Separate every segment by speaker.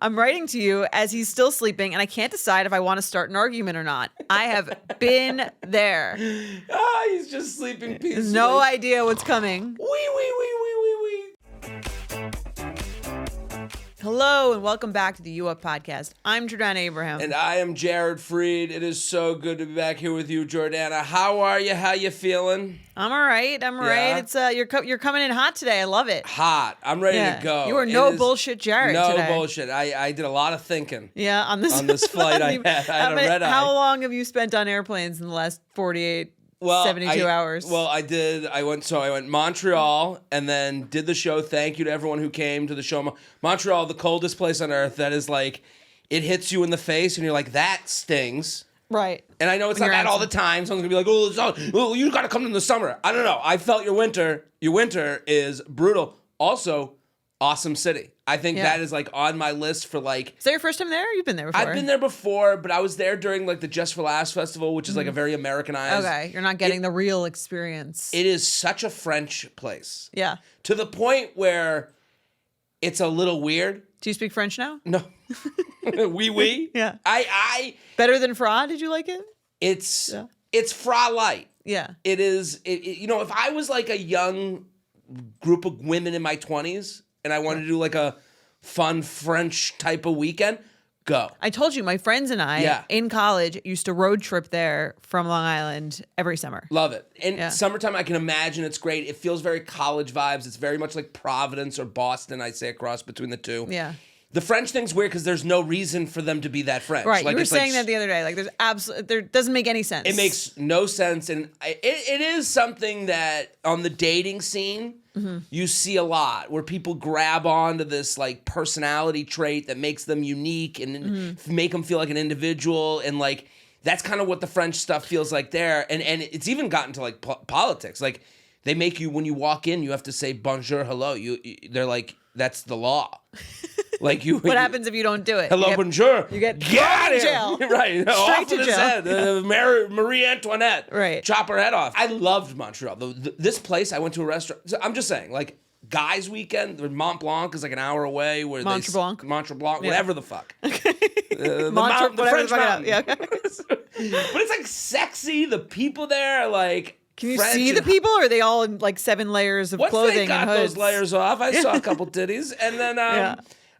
Speaker 1: I'm writing to you as he's still sleeping, and I can't decide if I want to start an argument or not. I have been there.
Speaker 2: He's just sleeping peacefully.
Speaker 1: No idea what's coming.
Speaker 2: Wee.
Speaker 1: Hello, and welcome back to the You Up Podcast. I'm Jordana Abraham.
Speaker 2: And I am Jared Freed. It is so good to be back here with you, Jordana. How are you? How you feeling?
Speaker 1: I'm all right.
Speaker 2: Yeah?
Speaker 1: It's you're coming in hot today. I love it.
Speaker 2: Hot. I'm ready to go.
Speaker 1: You are bullshit Jared
Speaker 2: no
Speaker 1: today.
Speaker 2: bullshit. I did a lot of thinking.
Speaker 1: Yeah, on this
Speaker 2: flight I had a red eye.
Speaker 1: How long have you spent on airplanes in the last 72 hours?
Speaker 2: Well, I went Montreal and then did the show. Thank you to everyone who came to the show. Montreal, the coldest place on earth. That is like, it hits you in the face and you're like, that stings.
Speaker 1: Right.
Speaker 2: And I know it's not that all the time. Someone's going to be like, oh, you got to come in the summer. I don't know. I felt your winter. Your winter is brutal. Also, awesome city. I think that is like on my list for like...
Speaker 1: Is that your first time there? You've been there before.
Speaker 2: I've been there before, but I was there during like the Just for Laughs festival, which is like a very Americanized...
Speaker 1: Okay, you're not getting the real experience.
Speaker 2: It is such a French place.
Speaker 1: Yeah.
Speaker 2: To the point where it's a little weird.
Speaker 1: Do you speak French now?
Speaker 2: No. Oui.
Speaker 1: Yeah.
Speaker 2: I
Speaker 1: Better than Fra? Did you like it?
Speaker 2: It's Fra light.
Speaker 1: Yeah.
Speaker 2: It is, if I was like a young group of women in my 20s and I wanted to do like a fun French type of weekend, go.
Speaker 1: I told you, my friends and I in college used to road trip there from Long Island every summer.
Speaker 2: Love it. And summertime, I can imagine it's great. It feels very college vibes. It's very much like Providence or Boston, I'd say, a cross between the two.
Speaker 1: Yeah.
Speaker 2: The French thing's weird because there's no reason for them to be that French.
Speaker 1: Right,
Speaker 2: like,
Speaker 1: you were saying that the other day. Like, there doesn't make any sense.
Speaker 2: It makes no sense, and it is something that on the dating scene you see a lot, where people grab onto this like personality trait that makes them unique and make them feel like an individual, and like that's kind of what the French stuff feels like there, and it's even gotten to like politics. Like they make you, when you walk in, you have to say bonjour, hello. They're like, that's the law. Like
Speaker 1: what happens if you don't do it?
Speaker 2: Hello, bonjour.
Speaker 1: You get
Speaker 2: out of
Speaker 1: jail.
Speaker 2: Right.
Speaker 1: Straight to jail.
Speaker 2: Head. Marie Antoinette.
Speaker 1: Right.
Speaker 2: Chop her head off. I loved Montreal. This place, I went to a restaurant. So I'm just saying, like, guys' weekend, Mont Blanc is like an hour away. Montre Blanc, whatever the fuck. The French mountain.
Speaker 1: Yeah.
Speaker 2: But it's like sexy. The people there are like...
Speaker 1: Can you
Speaker 2: French
Speaker 1: see the people, or are they all in like 7 layers of clothing?
Speaker 2: Once they got those layers off, I saw a couple titties. And then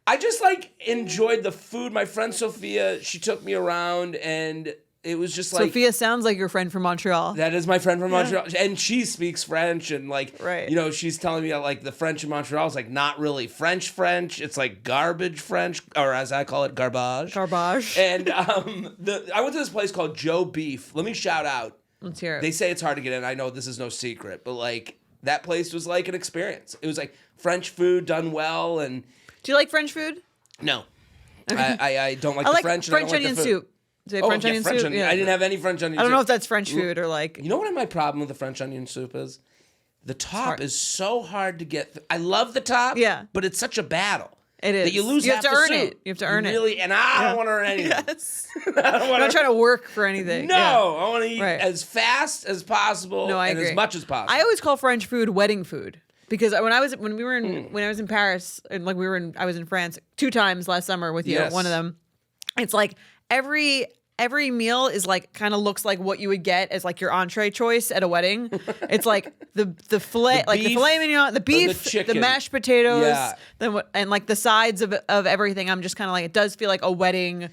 Speaker 2: I just like enjoyed the food. My friend Sophia, she took me around, and it was just like...
Speaker 1: Sophia sounds like your friend from Montreal.
Speaker 2: That is my friend from Montreal. And she speaks French, and like,
Speaker 1: right.
Speaker 2: She's telling me that like the French in Montreal is like not really French. It's like garbage French, or as I call it, garbage.
Speaker 1: Garbage.
Speaker 2: And I went to this place called Joe Beef. Let me shout out.
Speaker 1: Let's hear it.
Speaker 2: They say it's hard to get in. I know this is no secret, but like that place was like an experience. It was like French food done well. And
Speaker 1: do you like French food?
Speaker 2: No, okay. I don't like
Speaker 1: the
Speaker 2: French.
Speaker 1: French onion soup. Do they French onion soup?
Speaker 2: Yeah. I didn't have any French onion soup.
Speaker 1: I don't know if that's French food or like...
Speaker 2: You know what my problem with the French onion soup is? The top is so hard to get. I love the top, but it's such a battle.
Speaker 1: It is.
Speaker 2: That you lose
Speaker 1: You have
Speaker 2: half
Speaker 1: to
Speaker 2: the
Speaker 1: earn
Speaker 2: soup.
Speaker 1: it. You have to earn it.
Speaker 2: Really, and I don't want to earn anything.
Speaker 1: Yes. I'm not trying to work for anything.
Speaker 2: No, I want to eat as fast as possible and as much as possible.
Speaker 1: I always call French food wedding food. Because when I was in Paris, and like I was in France 2 times last summer with you.
Speaker 2: Yes.
Speaker 1: One of them, it's like every meal is like kind of looks like what you would get as like your entree choice at a wedding. It's like the filet, like the filet mignon, the beef, the mashed potatoes, and like the sides of everything. I'm just kind of like, it does feel like a wedding,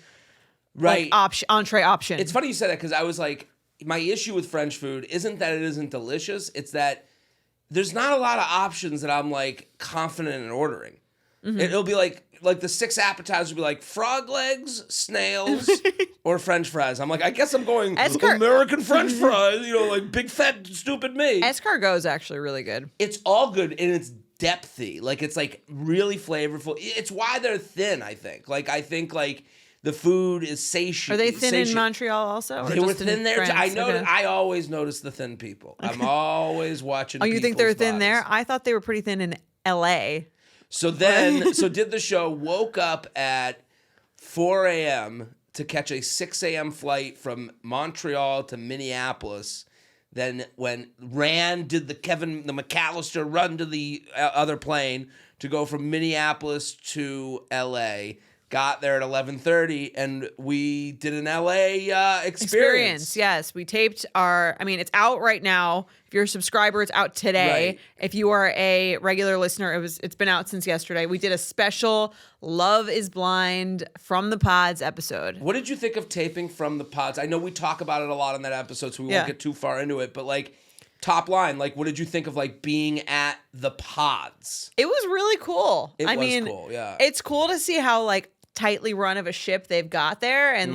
Speaker 1: like entree option.
Speaker 2: It's funny you said that, because I was like, my issue with French food isn't that it isn't delicious. It's that there's not a lot of options that I'm like confident in ordering. Mm-hmm. It'll be like the 6 appetizers will be like frog legs, snails, or French fries. I'm like, I guess I'm going American French fries, like big fat stupid me.
Speaker 1: Escargot is actually really good.
Speaker 2: It's all good, and it's depthy. Like it's like really flavorful. It's why they're thin, I think. Like I think like the food is satiating.
Speaker 1: Are they thin in Montreal also?
Speaker 2: They were thin there too. I always notice the thin people. I'm always watching.
Speaker 1: Oh, you think they're thin
Speaker 2: bodies.
Speaker 1: there? I thought they were pretty thin in L.A.
Speaker 2: So did the show, woke up at 4 a.m. to catch a 6 a.m. flight from Montreal to Minneapolis. Then did the McAllister run to the other plane to go from Minneapolis to L.A., got there at 11:30, and we did an LA experience.
Speaker 1: Yes, we taped it's out right now. If you're a subscriber, it's out today.
Speaker 2: Right.
Speaker 1: If you are a regular listener, it's been out since yesterday. We did a special Love is Blind from the Pods episode.
Speaker 2: What did you think of taping from the Pods? I know we talk about it a lot in that episode, so we won't get too far into it, but like, top line, like, what did you think of like being at the Pods?
Speaker 1: It was really cool.
Speaker 2: It was cool, yeah.
Speaker 1: It's cool to see how like tightly run of a ship they've got there, and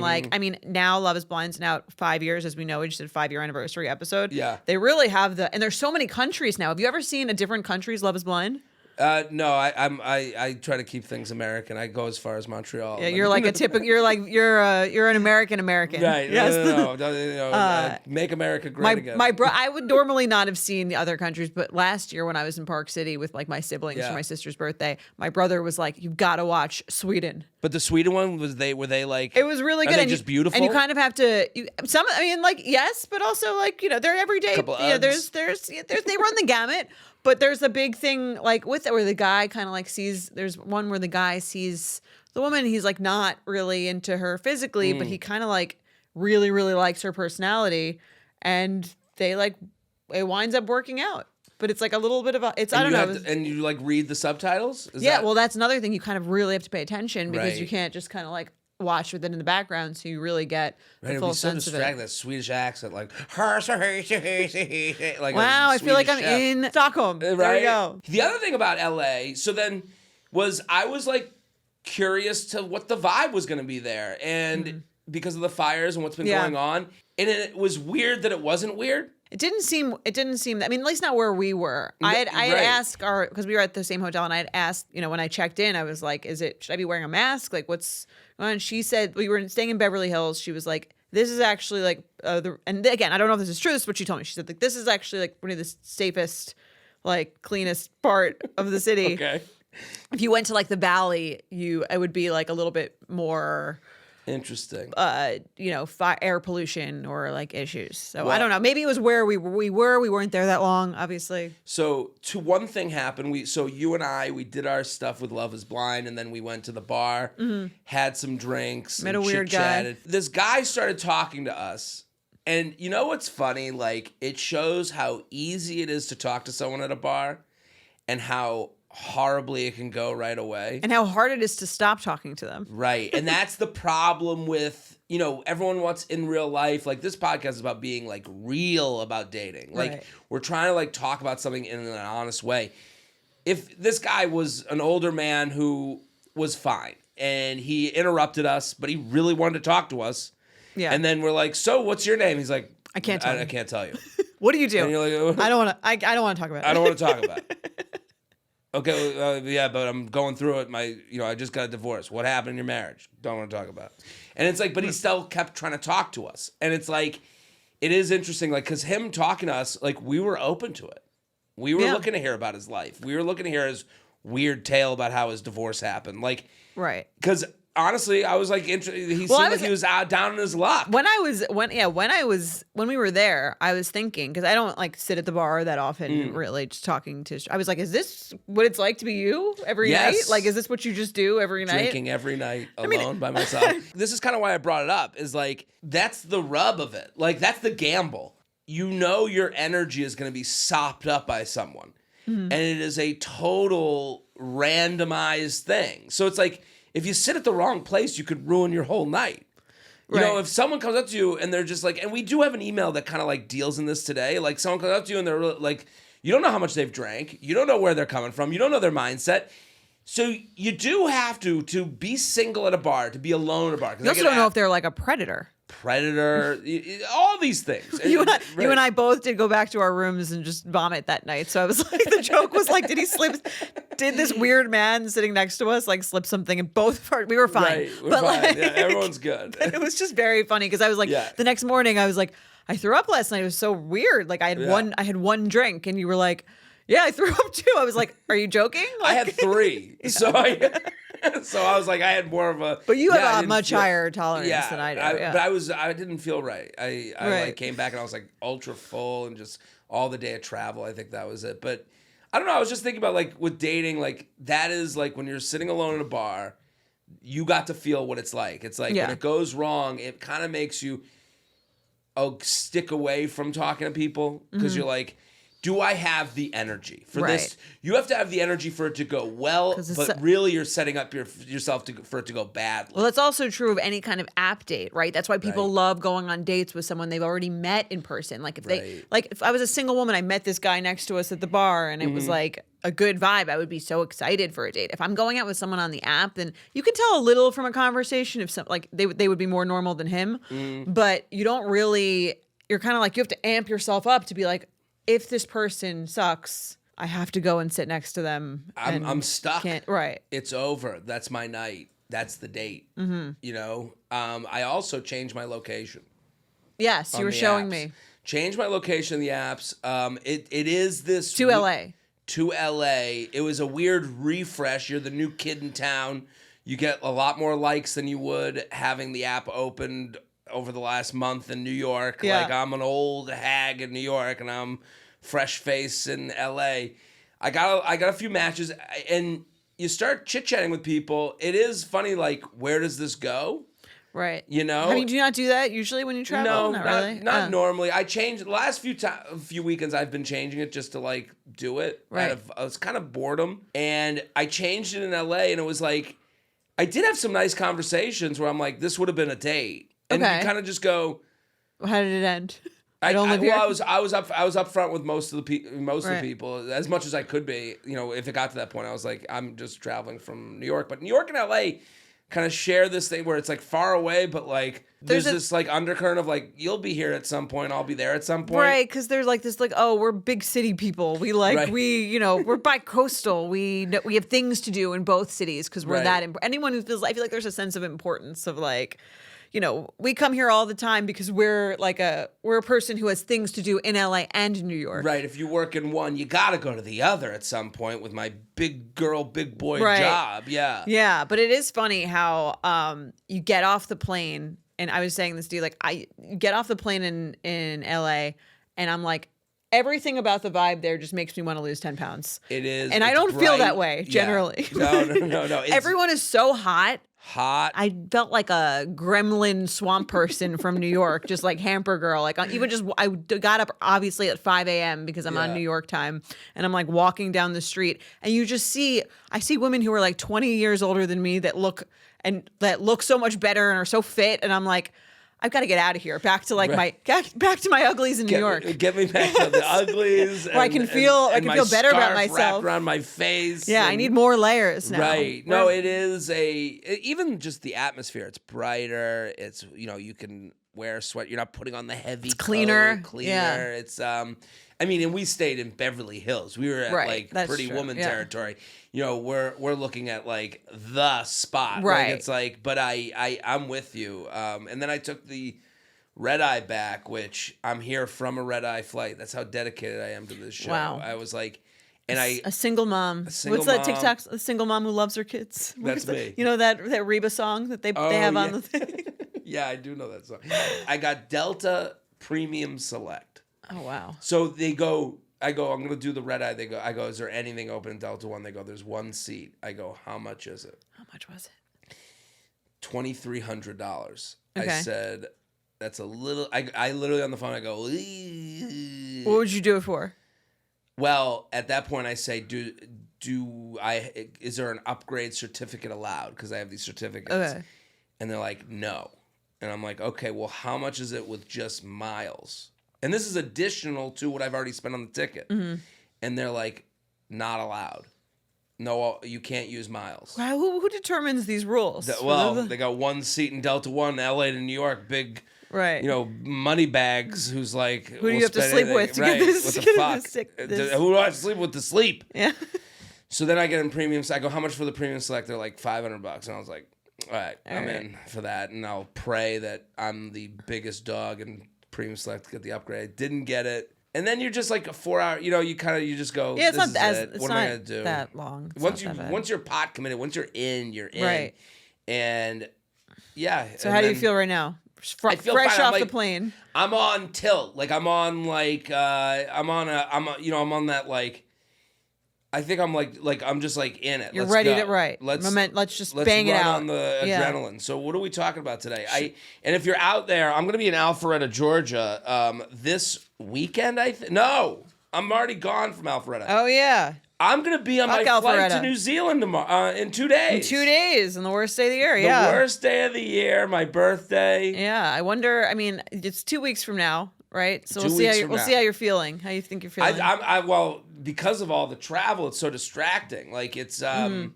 Speaker 1: now Love is Blind's now 5 years, as we know. We just did a 5-year anniversary episode.
Speaker 2: Yeah,
Speaker 1: they really have and there's so many countries now. Have you ever seen a different country's Love is Blind?
Speaker 2: No, I try to keep things American. I go as far as Montreal.
Speaker 1: Yeah, you're like a typical. You're an American, right?
Speaker 2: Yes. No. Make America great again.
Speaker 1: I would normally not have seen the other countries, but last year when I was in Park City with like my siblings for my sister's birthday, my brother was like, "You've got to watch Sweden."
Speaker 2: But the Sweden one were they like?
Speaker 1: It was really good.
Speaker 2: Are they just beautiful?
Speaker 1: And you kind of have to. Yes, but also like they're everyday. There's they run the gamut. But there's a big thing like with it where the guy kind of like sees. There's one where the guy sees the woman. He's like not really into her physically, but he kind of like really, really likes her personality, and it winds up working out. But it's like a little bit of
Speaker 2: and you like read the subtitles.
Speaker 1: Well, that's another thing. You kind of really have to pay attention because you can't just kind of like watch with it in the background, so you really get the full sense of it.
Speaker 2: That Swedish accent, like
Speaker 1: wow, I feel like I'm in Stockholm. Right? There you go.
Speaker 2: The other thing about LA, so then I was like curious to what the vibe was going to be there, and because of the fires and what's been going on, and it was weird that it wasn't weird.
Speaker 1: It didn't seem. At least not where we were. I had asked because we were at the same hotel, and I had asked, when I checked in, I was like, should I be wearing a mask? Like, what's going on? She said we were staying in Beverly Hills. She was like, this is actually like, and again, I don't know if this is true. This is what she told me. She said like, this is actually like one of the safest, like cleanest part of the city.
Speaker 2: Okay.
Speaker 1: If you went to like the Valley, it would be like a little bit more.
Speaker 2: Interesting.
Speaker 1: Air pollution or like issues. So I don't know. Maybe it was where we were. We weren't there that long, obviously.
Speaker 2: So one thing happened. You and I did our stuff with Love is Blind, and then we went to the bar, had some drinks,
Speaker 1: met a weird guy.
Speaker 2: This guy started talking to us, and you know what's funny? Like, it shows how easy it is to talk to someone at a bar, and how horribly it can go right away.
Speaker 1: And how hard it is to stop talking to them.
Speaker 2: Right. And that's the problem with, everyone wants in real life. Like, this podcast is about being like real about dating. Like, we're trying to like talk about something in an honest way. If this guy was an older man who was fine and he interrupted us, but he really wanted to talk to us. Yeah. And then we're like, so what's your name? He's like, I can't tell you. I can't tell you.
Speaker 1: What do you do?
Speaker 2: And you're like,
Speaker 1: I don't want to talk about it.
Speaker 2: I don't want to talk about it. Okay, but I'm going through it. I just got a divorce. What happened in your marriage? Don't want to talk about it. And it's like, but he still kept trying to talk to us. And it's like, it is interesting, like, because him talking to us, like, we were open to it. We were looking to hear about his life. We were looking to hear his weird tale about how his divorce happened. Like, right. Because honestly, I was like, he seemed like he was down in his luck.
Speaker 1: When we were there, I was thinking, because I don't like sit at the bar that often, really, just talking to. I was like, is this what it's like to be you every night? Like, is this what you just do every night?
Speaker 2: Drinking every night alone by myself. This is kind of why I brought it up. Is like, that's the rub of it. Like, that's the gamble. Your energy is going to be sopped up by someone, and it is a total randomized thing. So it's like, if you sit at the wrong place, you could ruin your whole night. You know, if someone comes up to you and they're just like, and we do have an email that kind of like deals in this today. Like, someone comes up to you and they're like, you don't know how much they've drank. You don't know where they're coming from. You don't know their mindset. So you do have to be single at a bar, to be alone at a bar.
Speaker 1: You also don't know if they're like a predator.
Speaker 2: All these things.
Speaker 1: You and I both did go back to our rooms and just vomit that night. So I was like, the joke was like, did this weird man sitting next to us like slip something? And we were fine.
Speaker 2: Right, we're fine. Like, everyone's good.
Speaker 1: It was just very funny because I was like, the next morning I was like, I threw up last night. It was so weird. Like, I had one drink, and you were like, yeah, I threw up too. I was like, are you joking? Like,
Speaker 2: I had 3. So I was like, I had more of a.
Speaker 1: But you have a much higher tolerance than I do.
Speaker 2: But I didn't feel right. I like came back and I was like ultra full and just all the day of travel. I think that was it. But I don't know. I was just thinking about like with dating, like that is like when you're sitting alone in a bar, you got to feel what it's like. It's like when it goes wrong, it kind of makes you stick away from talking to people because you're like, do I have the energy for this? You have to have the energy for it to go well, but really you're setting up yourself for it to go badly.
Speaker 1: Well, that's also true of any kind of app date, right? That's why people love going on dates with someone they've already met in person. Like if I was a single woman, I met this guy next to us at the bar and it was like a good vibe, I would be so excited for a date. If I'm going out with someone on the app, then you can tell a little from a conversation if they would be more normal than him, but you don't really, you're kind of like, you have to amp yourself up to be like, if this person sucks, I have to go and sit next to them.
Speaker 2: I'm stuck.
Speaker 1: Right.
Speaker 2: It's over. That's my night. That's the date. You know? I also changed my location.
Speaker 1: Yes, you were showing me.
Speaker 2: Changed my location in the apps. It is this...
Speaker 1: To LA.
Speaker 2: To LA. It was a weird refresh. You're the new kid in town. You get a lot more likes than you would having the app opened over the last month in New York.
Speaker 1: Yeah.
Speaker 2: Like I'm an old hag in New York and I'm fresh face in LA. I got a few matches and you start chit-chatting with people. It is funny, like, where does this go?
Speaker 1: Right.
Speaker 2: You know?
Speaker 1: I mean, do you not do that usually when you travel?
Speaker 2: No,
Speaker 1: not really.
Speaker 2: Not normally. I changed the last few weekends. I've been changing it just to like do it.
Speaker 1: Right.
Speaker 2: I was kind of boredom, and I changed it in LA, and it was like I did have some nice conversations where I'm like, this would have been a date, and you kind of just go,
Speaker 1: how did it end?
Speaker 2: I was up front with most of the people as much as I could be. You know, if it got to that point, I was like, I'm just traveling from New York, but New York and LA kind of share this thing where it's like far away, but like there's this like undercurrent of like, you'll be here at some point, I'll be there at some point. Right,
Speaker 1: because there's like this like, oh, we're big city people. We like, we're bi-coastal. We have things to do in both cities because we're that important. Anyone who feels, I feel like there's a sense of importance of like, you know, we come here all the time because we're a person who has things to do in LA and New York.
Speaker 2: Right. If you work in one, you got to go to the other at some point with my big girl, big boy job. Yeah.
Speaker 1: Yeah. But it is funny how you get off the plane. And I was saying this to you, like, I get off the plane in LA and I'm like, everything about the vibe there just makes me want to lose 10 pounds.
Speaker 2: It is.
Speaker 1: And I don't feel that way generally.
Speaker 2: Yeah. No.
Speaker 1: Everyone is so hot.
Speaker 2: I
Speaker 1: felt like a gremlin swamp person from New York, just like hamper girl. Like I got up obviously at 5 a.m. because I'm on New York time, and I'm like walking down the street, and I see women who are like 20 years older than me that look so much better and are so fit, and I'm like, I've got to get out of here. Back to like back to my uglies in New York.
Speaker 2: Get me back to the uglies.
Speaker 1: Where I can feel better about myself.
Speaker 2: Wrapped around my face.
Speaker 1: Yeah, I need more layers now.
Speaker 2: Right. No, it is even just the atmosphere. It's brighter. It's, you know, you can wear a sweat. You're not putting on the heavy coat.
Speaker 1: Cleaner.
Speaker 2: Yeah. It's I mean, and we stayed in Beverly Hills. We were at That's Pretty true. Woman territory. You know, we're looking at like the spot.
Speaker 1: Right.
Speaker 2: Like, it's like, but I'm with you. And then I took the red eye back, which I'm here from a red eye flight. That's how dedicated I am to this show.
Speaker 1: Wow.
Speaker 2: I was like,
Speaker 1: a single mom. What's that TikTok? A single mom who loves her kids.
Speaker 2: That's me.
Speaker 1: You know that Reba song that they have on the thing.
Speaker 2: Yeah, I do know that song. I got Delta Premium Select.
Speaker 1: Oh wow.
Speaker 2: So I go, I'm gonna do the red eye. I go, is there anything open in Delta One? They go, there's one seat. I go, how much is it?
Speaker 1: How much was it?
Speaker 2: $2,300.
Speaker 1: Okay.
Speaker 2: I said, that's a little. I literally on the phone. I go,
Speaker 1: what would you do it for?
Speaker 2: Well, at that point, I say, is there an upgrade certificate allowed? Because I have these certificates.
Speaker 1: Okay.
Speaker 2: And they're like, no. And I'm like, okay, well, how much is it with just miles? And this is additional to what I've already spent on the ticket. Mm-hmm. And they're like, not allowed. No, you can't use miles.
Speaker 1: Wow, who determines these rules?
Speaker 2: They got one seat in Delta One, LA to New York, big, money bags. Who's like,
Speaker 1: who do you have to sleep with to get this?
Speaker 2: What the fuck? Who do I have to sleep with to sleep?
Speaker 1: Yeah.
Speaker 2: So then I get in premium. I go, how much for the premium select? They're like $500, and I was like, all right, I'm in for that, and I'll pray that I'm the biggest dog and premium select to get the upgrade. I didn't get it. And then you're just like a 4 hour, you just go,
Speaker 1: yeah, it's
Speaker 2: this
Speaker 1: not
Speaker 2: is it. What am I going to do?
Speaker 1: That long.
Speaker 2: Once you're pot committed, once you're in, you're in.
Speaker 1: Right.
Speaker 2: And yeah.
Speaker 1: So how do you feel right now?
Speaker 2: I feel
Speaker 1: fresh
Speaker 2: fine.
Speaker 1: off the plane.
Speaker 2: I'm on tilt. Like I'm on that like, I think I'm I'm just like in it.
Speaker 1: You're
Speaker 2: let's
Speaker 1: ready
Speaker 2: go.
Speaker 1: to write. Let's just bang it
Speaker 2: run
Speaker 1: out
Speaker 2: on the adrenaline. So what are we talking about today? And if you're out there, I'm gonna be in Alpharetta, Georgia, this weekend. No, I'm already gone from Alpharetta.
Speaker 1: Oh yeah.
Speaker 2: I'm gonna be on my flight to New Zealand tomorrow in 2 days.
Speaker 1: In 2 days, and the worst day of the year.
Speaker 2: The worst day of the year, my birthday.
Speaker 1: Yeah, I wonder. I mean, it's 2 weeks from now, right? So
Speaker 2: 2
Speaker 1: we'll
Speaker 2: weeks
Speaker 1: see how you're feeling. How you think you're feeling?
Speaker 2: Well, because of all the travel, it's so distracting. Like it's
Speaker 1: Did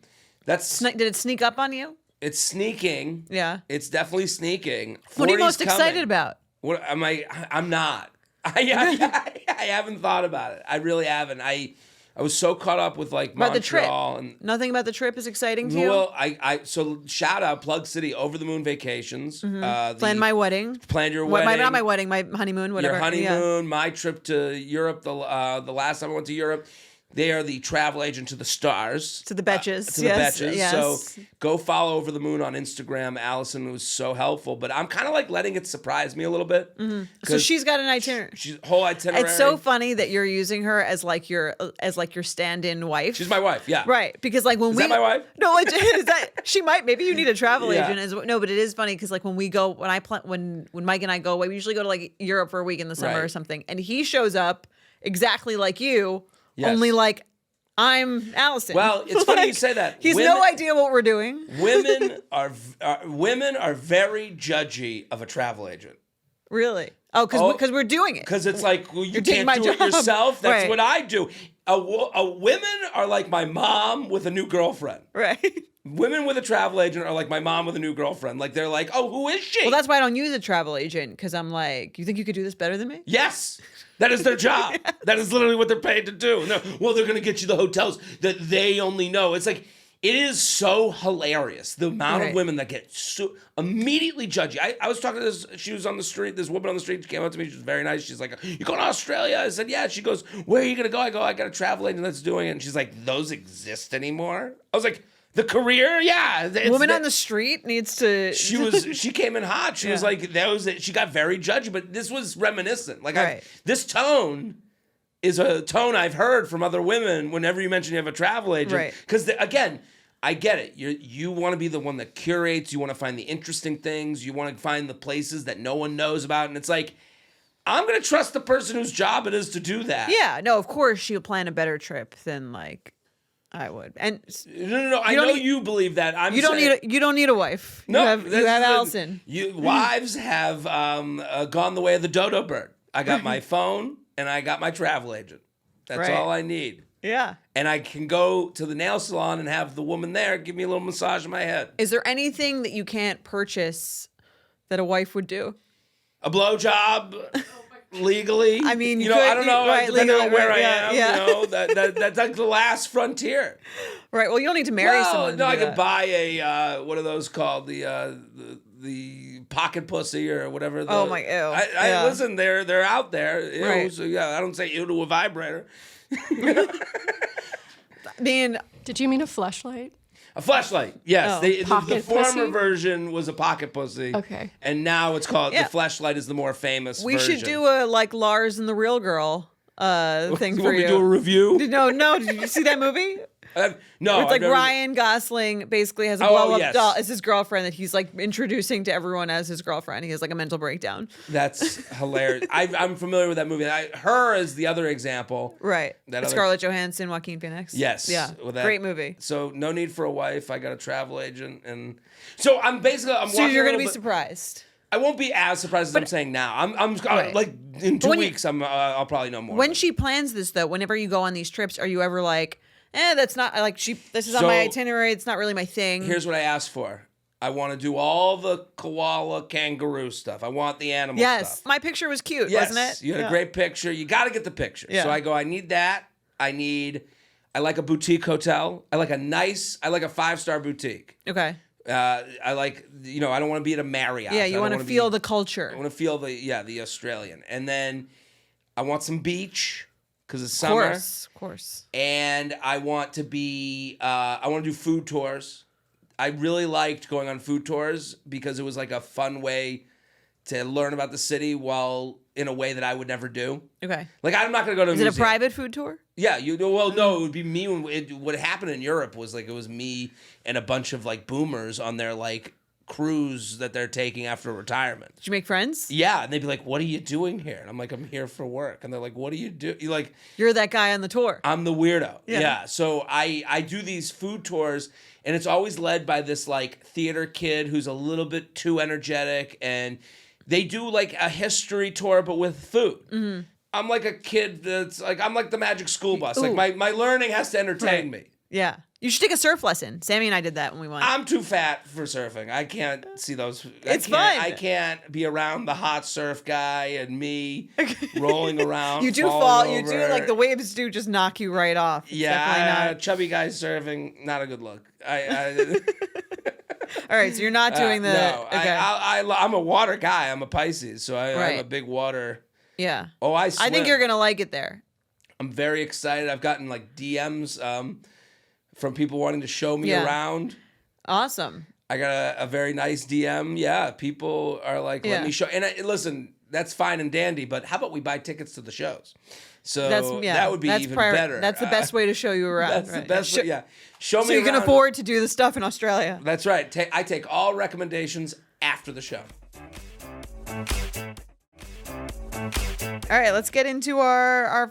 Speaker 1: it sneak up on you?
Speaker 2: It's sneaking.
Speaker 1: Yeah,
Speaker 2: it's definitely sneaking.
Speaker 1: What are you most excited about?
Speaker 2: What am I? I'm not. I haven't thought about it. I really haven't. I was so caught up with like
Speaker 1: about
Speaker 2: Montreal
Speaker 1: the trip.
Speaker 2: and
Speaker 1: Nothing about the trip is exciting to you.
Speaker 2: Well, so shout out Plug City Over the Moon Vacations.
Speaker 1: Planned my wedding.
Speaker 2: Planned your wedding.
Speaker 1: Not my wedding. My honeymoon. Whatever.
Speaker 2: Your honeymoon. My trip to Europe. The last time I went to Europe. They are the travel agent to the stars.
Speaker 1: To the betches.
Speaker 2: To the betches. Yes. So go follow Over the Moon on Instagram. Allison was so helpful. But I'm kind of like letting it surprise me a little bit.
Speaker 1: Mm-hmm. So she's got an itinerary.
Speaker 2: She's whole itinerary.
Speaker 1: It's so funny that you're using her as like your stand-in wife.
Speaker 2: She's my wife, yeah.
Speaker 1: Right. Because like when
Speaker 2: is that my wife?
Speaker 1: No, is that she might. Maybe you need a travel agent. No, but it is funny because like when we go, when Mike and I go away, we usually go to like Europe for a week in the summer or something. And he shows up exactly like you, only like I'm Allison.
Speaker 2: Well, it's funny you say that.
Speaker 1: He's no idea what we're doing.
Speaker 2: Women are very judgy of a travel agent.
Speaker 1: Really? Oh, because we're doing it.
Speaker 2: Because it's like, well, you can't do it yourself. That's what I do. Women are like my mom with a new girlfriend.
Speaker 1: Right.
Speaker 2: Women with a travel agent are like my mom with a new girlfriend. Like they're like, oh, who is she?
Speaker 1: Well, that's why I don't use a travel agent because I'm like, you think you could do this better than me?
Speaker 2: Yes. That is their job. Yes. That is literally what they're paid to do. No, well, they're going to get you the hotels that they only know. It's like, it is so hilarious, the amount of women that get so immediately judgy. I was talking to this, she was on the street, this woman on the street, she came up to me, she was very nice. She's like, you going to Australia? I said, yeah. She goes, where are you going to go? I go, I got a travel agent that's doing it. And she's like, those exist anymore? I was like, the career? Yeah.
Speaker 1: Woman on the street needs to...
Speaker 2: She came in hot. She was like, she got very judgy, but this was reminiscent. Like, this tone is a tone I've heard from other women whenever you mention you have a travel agent.
Speaker 1: Right.
Speaker 2: Because, again, I get it. You want to be the one that curates. You want to find the interesting things. You want to find the places that no one knows about. And it's like, I'm going to trust the person whose job it is to do that.
Speaker 1: Yeah. No, of course she'll plan a better trip than, like... I would. And
Speaker 2: no. I know you believe that. You
Speaker 1: don't need a wife.
Speaker 2: No,
Speaker 1: you have Allison.
Speaker 2: Wives have gone the way of the dodo bird. I got my phone and I got my travel agent. That's all I need.
Speaker 1: Yeah.
Speaker 2: And I can go to the nail salon and have the woman there give me a little massage in my head.
Speaker 1: Is there anything that you can't purchase that a wife would do?
Speaker 2: A blowjob. Legally,
Speaker 1: I mean,
Speaker 2: I don't know.
Speaker 1: Right,
Speaker 2: depending
Speaker 1: legally,
Speaker 2: on where I am,
Speaker 1: yeah.
Speaker 2: That's like the last frontier.
Speaker 1: Right. Well, you don't need to marry someone.
Speaker 2: No, I could buy a what are those called? The pocket pussy or whatever.
Speaker 1: Oh my! Ew.
Speaker 2: Listen, they're out there. Ew,
Speaker 1: right.
Speaker 2: So yeah, I don't say ew to a vibrator.
Speaker 1: I mean,
Speaker 3: did you mean a fleshlight?
Speaker 2: A fleshlight, yes.
Speaker 3: Oh,
Speaker 2: the former version was a pocket pussy.
Speaker 3: Okay.
Speaker 2: And now it's called, the fleshlight is the more famous
Speaker 1: we
Speaker 2: version.
Speaker 1: should do a, like, Lars and the Real Girl thing for you.
Speaker 2: Want me to do a review?
Speaker 1: No. Did you see that movie?
Speaker 2: No.
Speaker 1: It's like Ryan Gosling basically has a blow-up doll as his girlfriend that he's, like, introducing to everyone as his girlfriend. He has, like, a mental breakdown.
Speaker 2: That's hilarious. I'm familiar with that movie. Her is the other example.
Speaker 1: Right. Scarlett Johansson, Joaquin Phoenix.
Speaker 2: Yes.
Speaker 1: Yeah. Great movie.
Speaker 2: So no need for a wife. I got a travel agent. And so I'm basically...
Speaker 1: So you're going to be surprised.
Speaker 2: I won't be as surprised as I'm saying now. I'm like, in 2 weeks, I'll probably know more.
Speaker 1: When she plans this, though, whenever you go on these trips, are you ever like... that's not like this is on my itinerary. It's not really my thing.
Speaker 2: Here's what I asked for. I want to do all the koala kangaroo stuff. I want the animal stuff.
Speaker 1: Yes. My picture was cute,
Speaker 2: yes.
Speaker 1: wasn't it?
Speaker 2: You had a great picture. You got to get the picture.
Speaker 1: Yeah.
Speaker 2: So I go, I need that. I like a boutique hotel. I like a 5-star boutique.
Speaker 1: Okay.
Speaker 2: I like, I don't want to be at a Marriott.
Speaker 1: Yeah, you want to feel the culture.
Speaker 2: I want to feel the Australian. And then I want some beach. Because it's summer.
Speaker 1: Of course.
Speaker 2: And I want to do food tours. I really liked going on food tours because it was like a fun way to learn about the city while in a way that I would never do.
Speaker 1: Okay.
Speaker 2: Like, I'm not going to go to a museum.
Speaker 1: Is it a private food tour?
Speaker 2: Yeah. No, it would be me. What happened in Europe was like, it was me and a bunch of like boomers on their like cruise that they're taking after retirement.
Speaker 1: Did you make friends?
Speaker 2: Yeah. And they'd be like, what are you doing here? And I'm like, I'm here for work. And they're like, what do you do?
Speaker 1: You're that guy on the tour.
Speaker 2: I'm the weirdo.
Speaker 1: Yeah.
Speaker 2: Yeah. So I do these food tours, and it's always led by this like theater kid who's a little bit too energetic, and they do like a history tour, but with food. Mm-hmm. I'm like a kid that's like, I'm like the magic school bus. Ooh. Like my learning has to entertain me.
Speaker 1: Yeah. You should take a surf lesson. Sammy and I did that when we went.
Speaker 2: I'm too fat for surfing. I can't see those.
Speaker 1: It's fun.
Speaker 2: I can't be around the hot surf guy and me rolling around.
Speaker 1: You do fall. You do, like, the waves do just knock you right off. It's
Speaker 2: yeah. Chubby guy surfing, not a good look.
Speaker 1: All right, so you're not doing the.
Speaker 2: No,
Speaker 1: okay.
Speaker 2: I'm a water guy. I'm a Pisces, so I'm a big water.
Speaker 1: Yeah.
Speaker 2: Oh, I swim.
Speaker 1: I think you're gonna like it there.
Speaker 2: I'm very excited. I've gotten like DMs from people wanting to show me around.
Speaker 1: Awesome.
Speaker 2: I got a very nice DM. Yeah, people are like, let me show. And listen, that's fine and dandy, but how about we buy tickets to the shows? So that would be even better.
Speaker 1: That's the best way to show you around.
Speaker 2: That's the best way, yeah. Show me
Speaker 1: so you
Speaker 2: around.
Speaker 1: can afford to do the stuff in Australia.
Speaker 2: That's right. I take all recommendations after the show.
Speaker 1: All right, let's get into our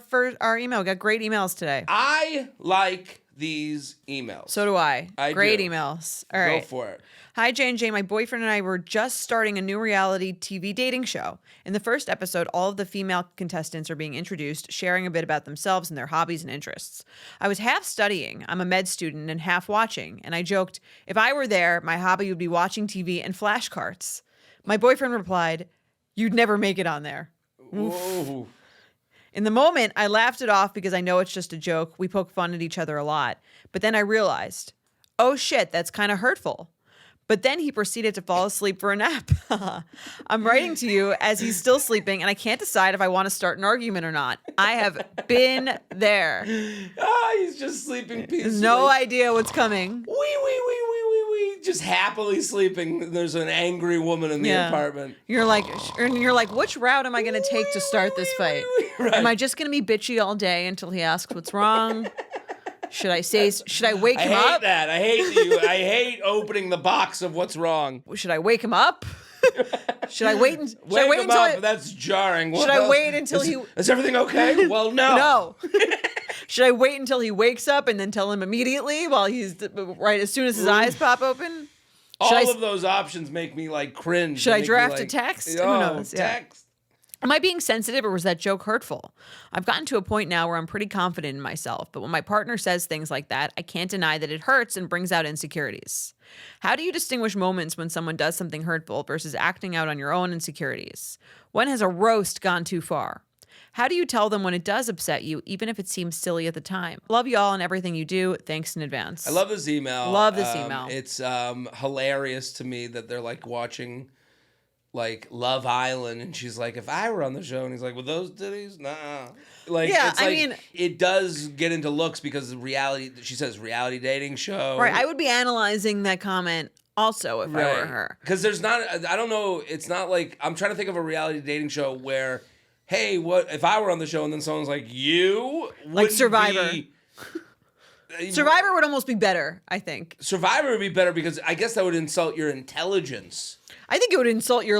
Speaker 1: email. We got great emails today.
Speaker 2: I like these emails.
Speaker 1: So do I. Great emails. All right.
Speaker 2: Go for it.
Speaker 1: Hi, J&J. My boyfriend and I were just starting a new reality TV dating show. In the first episode, all of the female contestants are being introduced, sharing a bit about themselves and their hobbies and interests. I was half studying, I'm a med student, and half watching, and I joked, if I were there, my hobby would be watching TV and flashcards. My boyfriend replied, you'd never make it on there.
Speaker 2: Whoa.
Speaker 1: In the moment, I laughed it off because I know it's just a joke. We poke fun at each other a lot. But then I realized, oh shit, that's kind of hurtful. But then he proceeded to fall asleep for a nap. I'm writing to you as he's still sleeping, and I can't decide if I want to start an argument or not. I have been there.
Speaker 2: He's just sleeping peacefully.
Speaker 1: No idea what's coming.
Speaker 2: Wee. Just happily sleeping. There's an angry woman in the apartment.
Speaker 1: You're like, which route am I going to take to start this fight?
Speaker 2: Right.
Speaker 1: Am I just going to be bitchy all day until he asks what's wrong? Should I wake him up?
Speaker 2: I hate that. I hate opening the box of what's wrong.
Speaker 1: Should I wake him up? Should I wait until
Speaker 2: that's jarring.
Speaker 1: Should I wait until
Speaker 2: is everything okay? Well, no.
Speaker 1: No. Should I wait until he wakes up and then tell him immediately while he's right as soon as his eyes pop open?
Speaker 2: All of those options make me like cringe.
Speaker 1: Should I draft a text? Who knows?
Speaker 2: Text.
Speaker 1: Am I being sensitive or was that joke hurtful? I've gotten to a point now where I'm pretty confident in myself, but when my partner says things like that, I can't deny that it hurts and brings out insecurities. How do you distinguish moments when someone does something hurtful versus acting out on your own insecurities? When has a roast gone too far? How do you tell them when it does upset you, even if it seems silly at the time? Love you all and everything you do. Thanks in advance.
Speaker 2: I love this email.
Speaker 1: Love this email.
Speaker 2: It's hilarious to me that they're like watching like Love Island, and she's like, if I were on the show, and he's like, with those titties, nah. Like,
Speaker 1: yeah,
Speaker 2: it's like, it does get into looks because she says reality dating show.
Speaker 1: Right, I would be analyzing that comment also if I were her.
Speaker 2: Because there's not, I don't know, it's not like, I'm trying to think of a reality dating show where, hey, what if I were on the show and then someone's like, you?
Speaker 1: Like Survivor. Survivor would almost be better, I think.
Speaker 2: Survivor would be better because I guess that would insult your intelligence.
Speaker 1: I think it would insult your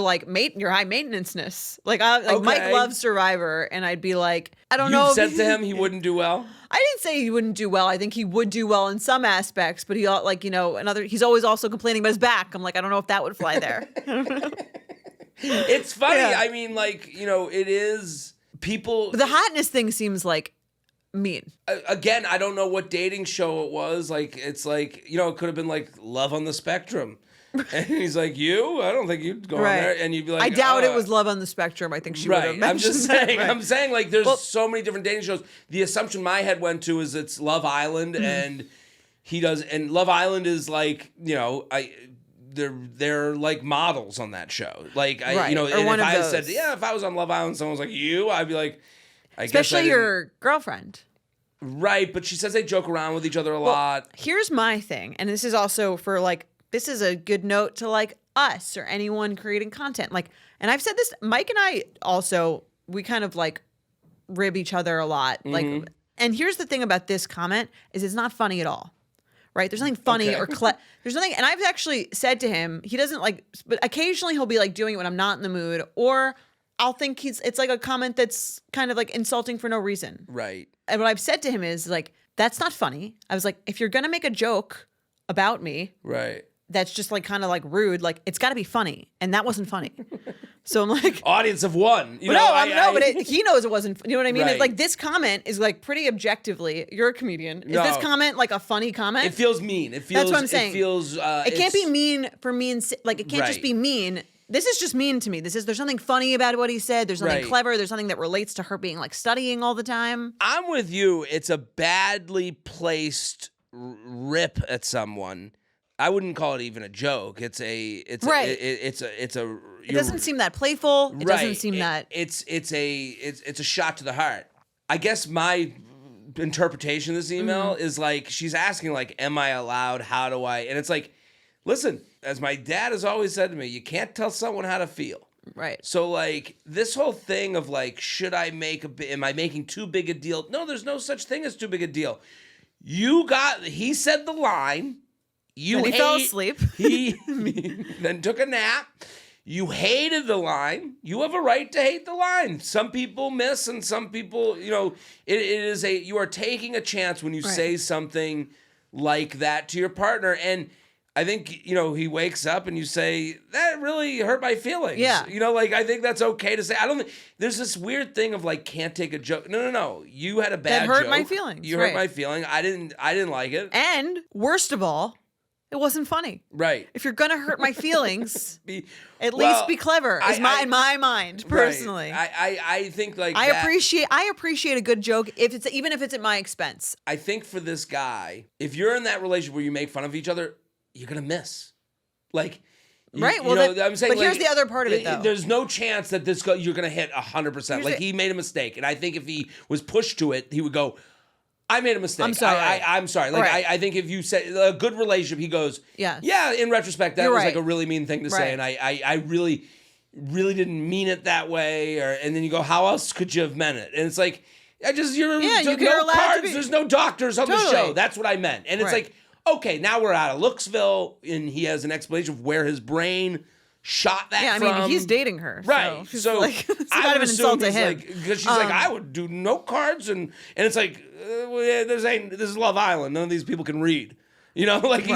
Speaker 1: your high maintenance-ness. Like Mike loves Survivor, and I'd be like, I don't know.
Speaker 2: You said to him he wouldn't do well.
Speaker 1: I didn't say he wouldn't do well. I think he would do well in some aspects, but he's always also complaining about his back. I'm like, I don't know if that would fly there.
Speaker 2: It's funny. Yeah. I mean, it is people.
Speaker 1: The hotness thing seems like mean.
Speaker 2: Again, I don't know what dating show it was. Like, it's like, it could have been like Love on the Spectrum. And he's like, you? I don't think you'd go on there. And you'd be like,
Speaker 1: I doubt it was Love on the Spectrum. I think she would have mentioned
Speaker 2: I'm just saying.
Speaker 1: Right.
Speaker 2: I'm saying, like, there's so many different dating shows. The assumption my head went to is it's Love Island, and he does. And Love Island is like, they're like models on that show. Like, if I said, if I was on Love Island, someone was like, you? I'd be like,
Speaker 1: especially your girlfriend.
Speaker 2: Right, but she says they joke around with each other a lot.
Speaker 1: Here's my thing, and this is also for this is a good note to us or anyone creating content. Like, and I've said this, Mike and I also, we kind of like rib each other a lot. Like, and here's the thing about this comment is it's not funny at all. Right? There's nothing funny or there's nothing. And I've actually said to him, he doesn't like, but occasionally he'll be like doing it when I'm not in the mood, or I'll think it's like a comment that's kind of like insulting for no reason.
Speaker 2: Right.
Speaker 1: And what I've said to him is like, that's not funny. I was like, if you're going to make a joke about me,
Speaker 2: right,
Speaker 1: that's just like kind of like rude, like it's got to be funny. And that wasn't funny. So I'm like,
Speaker 2: audience of one. You
Speaker 1: but
Speaker 2: know,
Speaker 1: but he knows it wasn't. You know what I mean?
Speaker 2: Right.
Speaker 1: It's like this comment is like pretty objectively. You're a comedian. Is this comment like a funny comment?
Speaker 2: It feels mean. It feels.
Speaker 1: That's what I'm saying.
Speaker 2: It feels.
Speaker 1: It can't be mean for mean. Like it can't just be mean. This is just mean to me. There's nothing funny about what he said. There's nothing clever. There's nothing that relates to her being like studying all the time.
Speaker 2: I'm with you. It's a badly placed rip at someone. I wouldn't call it even a joke. It
Speaker 1: doesn't seem that playful. It doesn't seem that
Speaker 2: it's a shot to the heart. I guess my interpretation of this email is like she's asking like, am I allowed? How do I? And it's like, listen, as my dad has always said to me, you can't tell someone how to feel.
Speaker 1: Right.
Speaker 2: So like this whole thing of like, am I making too big a deal? No, there's no such thing as too big a deal. He said the line.
Speaker 1: He fell asleep.
Speaker 2: He then took a nap. You hated the line. You have a right to hate the line. Some people miss, and some people, you are taking a chance when you say something like that to your partner. And I think, he wakes up and you say, that really hurt my feelings.
Speaker 1: Yeah.
Speaker 2: I think that's okay to say. I don't think there's this weird thing of like, can't take a joke. No. You had a bad joke.
Speaker 1: That hurt my feelings.
Speaker 2: You hurt my feeling. I didn't like it.
Speaker 1: And worst of all, it wasn't funny.
Speaker 2: Right.
Speaker 1: If you're gonna hurt my feelings, at least be clever. In my mind, personally.
Speaker 2: Right. I think like
Speaker 1: I appreciate a good joke even if it's at my expense.
Speaker 2: I think for this guy, if you're in that relationship where you make fun of each other, you're gonna miss. Like,
Speaker 1: right. Well, I'm saying. But here's the other part of it, though.
Speaker 2: There's no chance that this guy you're gonna hit 100%. Like he made a mistake, and I think if he was pushed to it, he would go, I made a mistake.
Speaker 1: I'm sorry.
Speaker 2: I'm sorry. Like I think if you said a good relationship, he goes, yeah. In retrospect, that was like a really mean thing to say, and I really, really didn't mean it that way. And then you go, how else could you have meant it? And it's like, you're no cards. There's no doctors on the show. That's what I meant. And it's like, okay, now we're out of Looksville, and he has an explanation of where his brain shot that from.
Speaker 1: I mean, he's dating her.
Speaker 2: Right. So
Speaker 1: like, it's kind of an insult to him.
Speaker 2: Because she's like, I would do no cards. And it's like, this is Love Island. None of these people can read. He's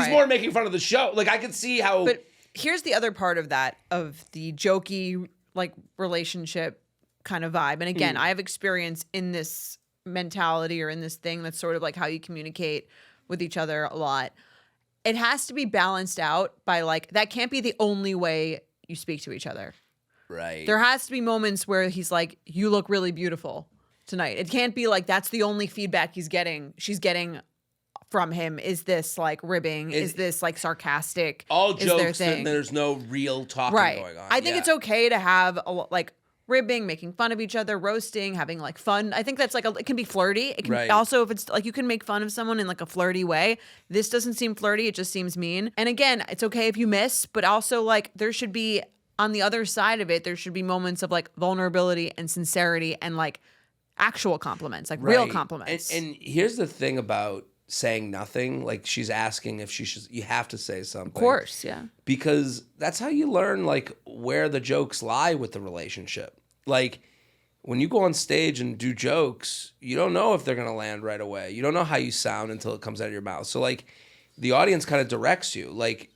Speaker 2: more making fun of the show. Like, I could see how.
Speaker 1: But here's the other part of that, of the jokey, like, relationship kind of vibe. And again, I have experience in this mentality or in this thing that's sort of like how you communicate with each other a lot. It has to be balanced out by like, that can't be the only way you speak to each other.
Speaker 2: Right.
Speaker 1: There has to be moments where he's like, you look really beautiful tonight. It can't be like, that's the only feedback she's getting from him. Is this like ribbing? Is this like sarcastic?
Speaker 2: All jokes and there's no real talking going on.
Speaker 1: I think it's okay to have like ribbing, making fun of each other, roasting, having like fun. I think that's like it can be flirty. It can also, if it's like you can make fun of someone in like a flirty way. This doesn't seem flirty. It just seems mean. And again, it's okay if you miss, but also like there should be on the other side of it, there should be moments of like vulnerability and sincerity and like actual compliments, like real compliments.
Speaker 2: And here's the thing about saying nothing. Like she's asking if you have to say something. Of
Speaker 1: course, yeah.
Speaker 2: Because that's how you learn like where the jokes lie with the relationship. Like when you go on stage and do jokes, you don't know if they're going to land right away. You don't know how you sound until it comes out of your mouth. So like the audience kind of directs you. Like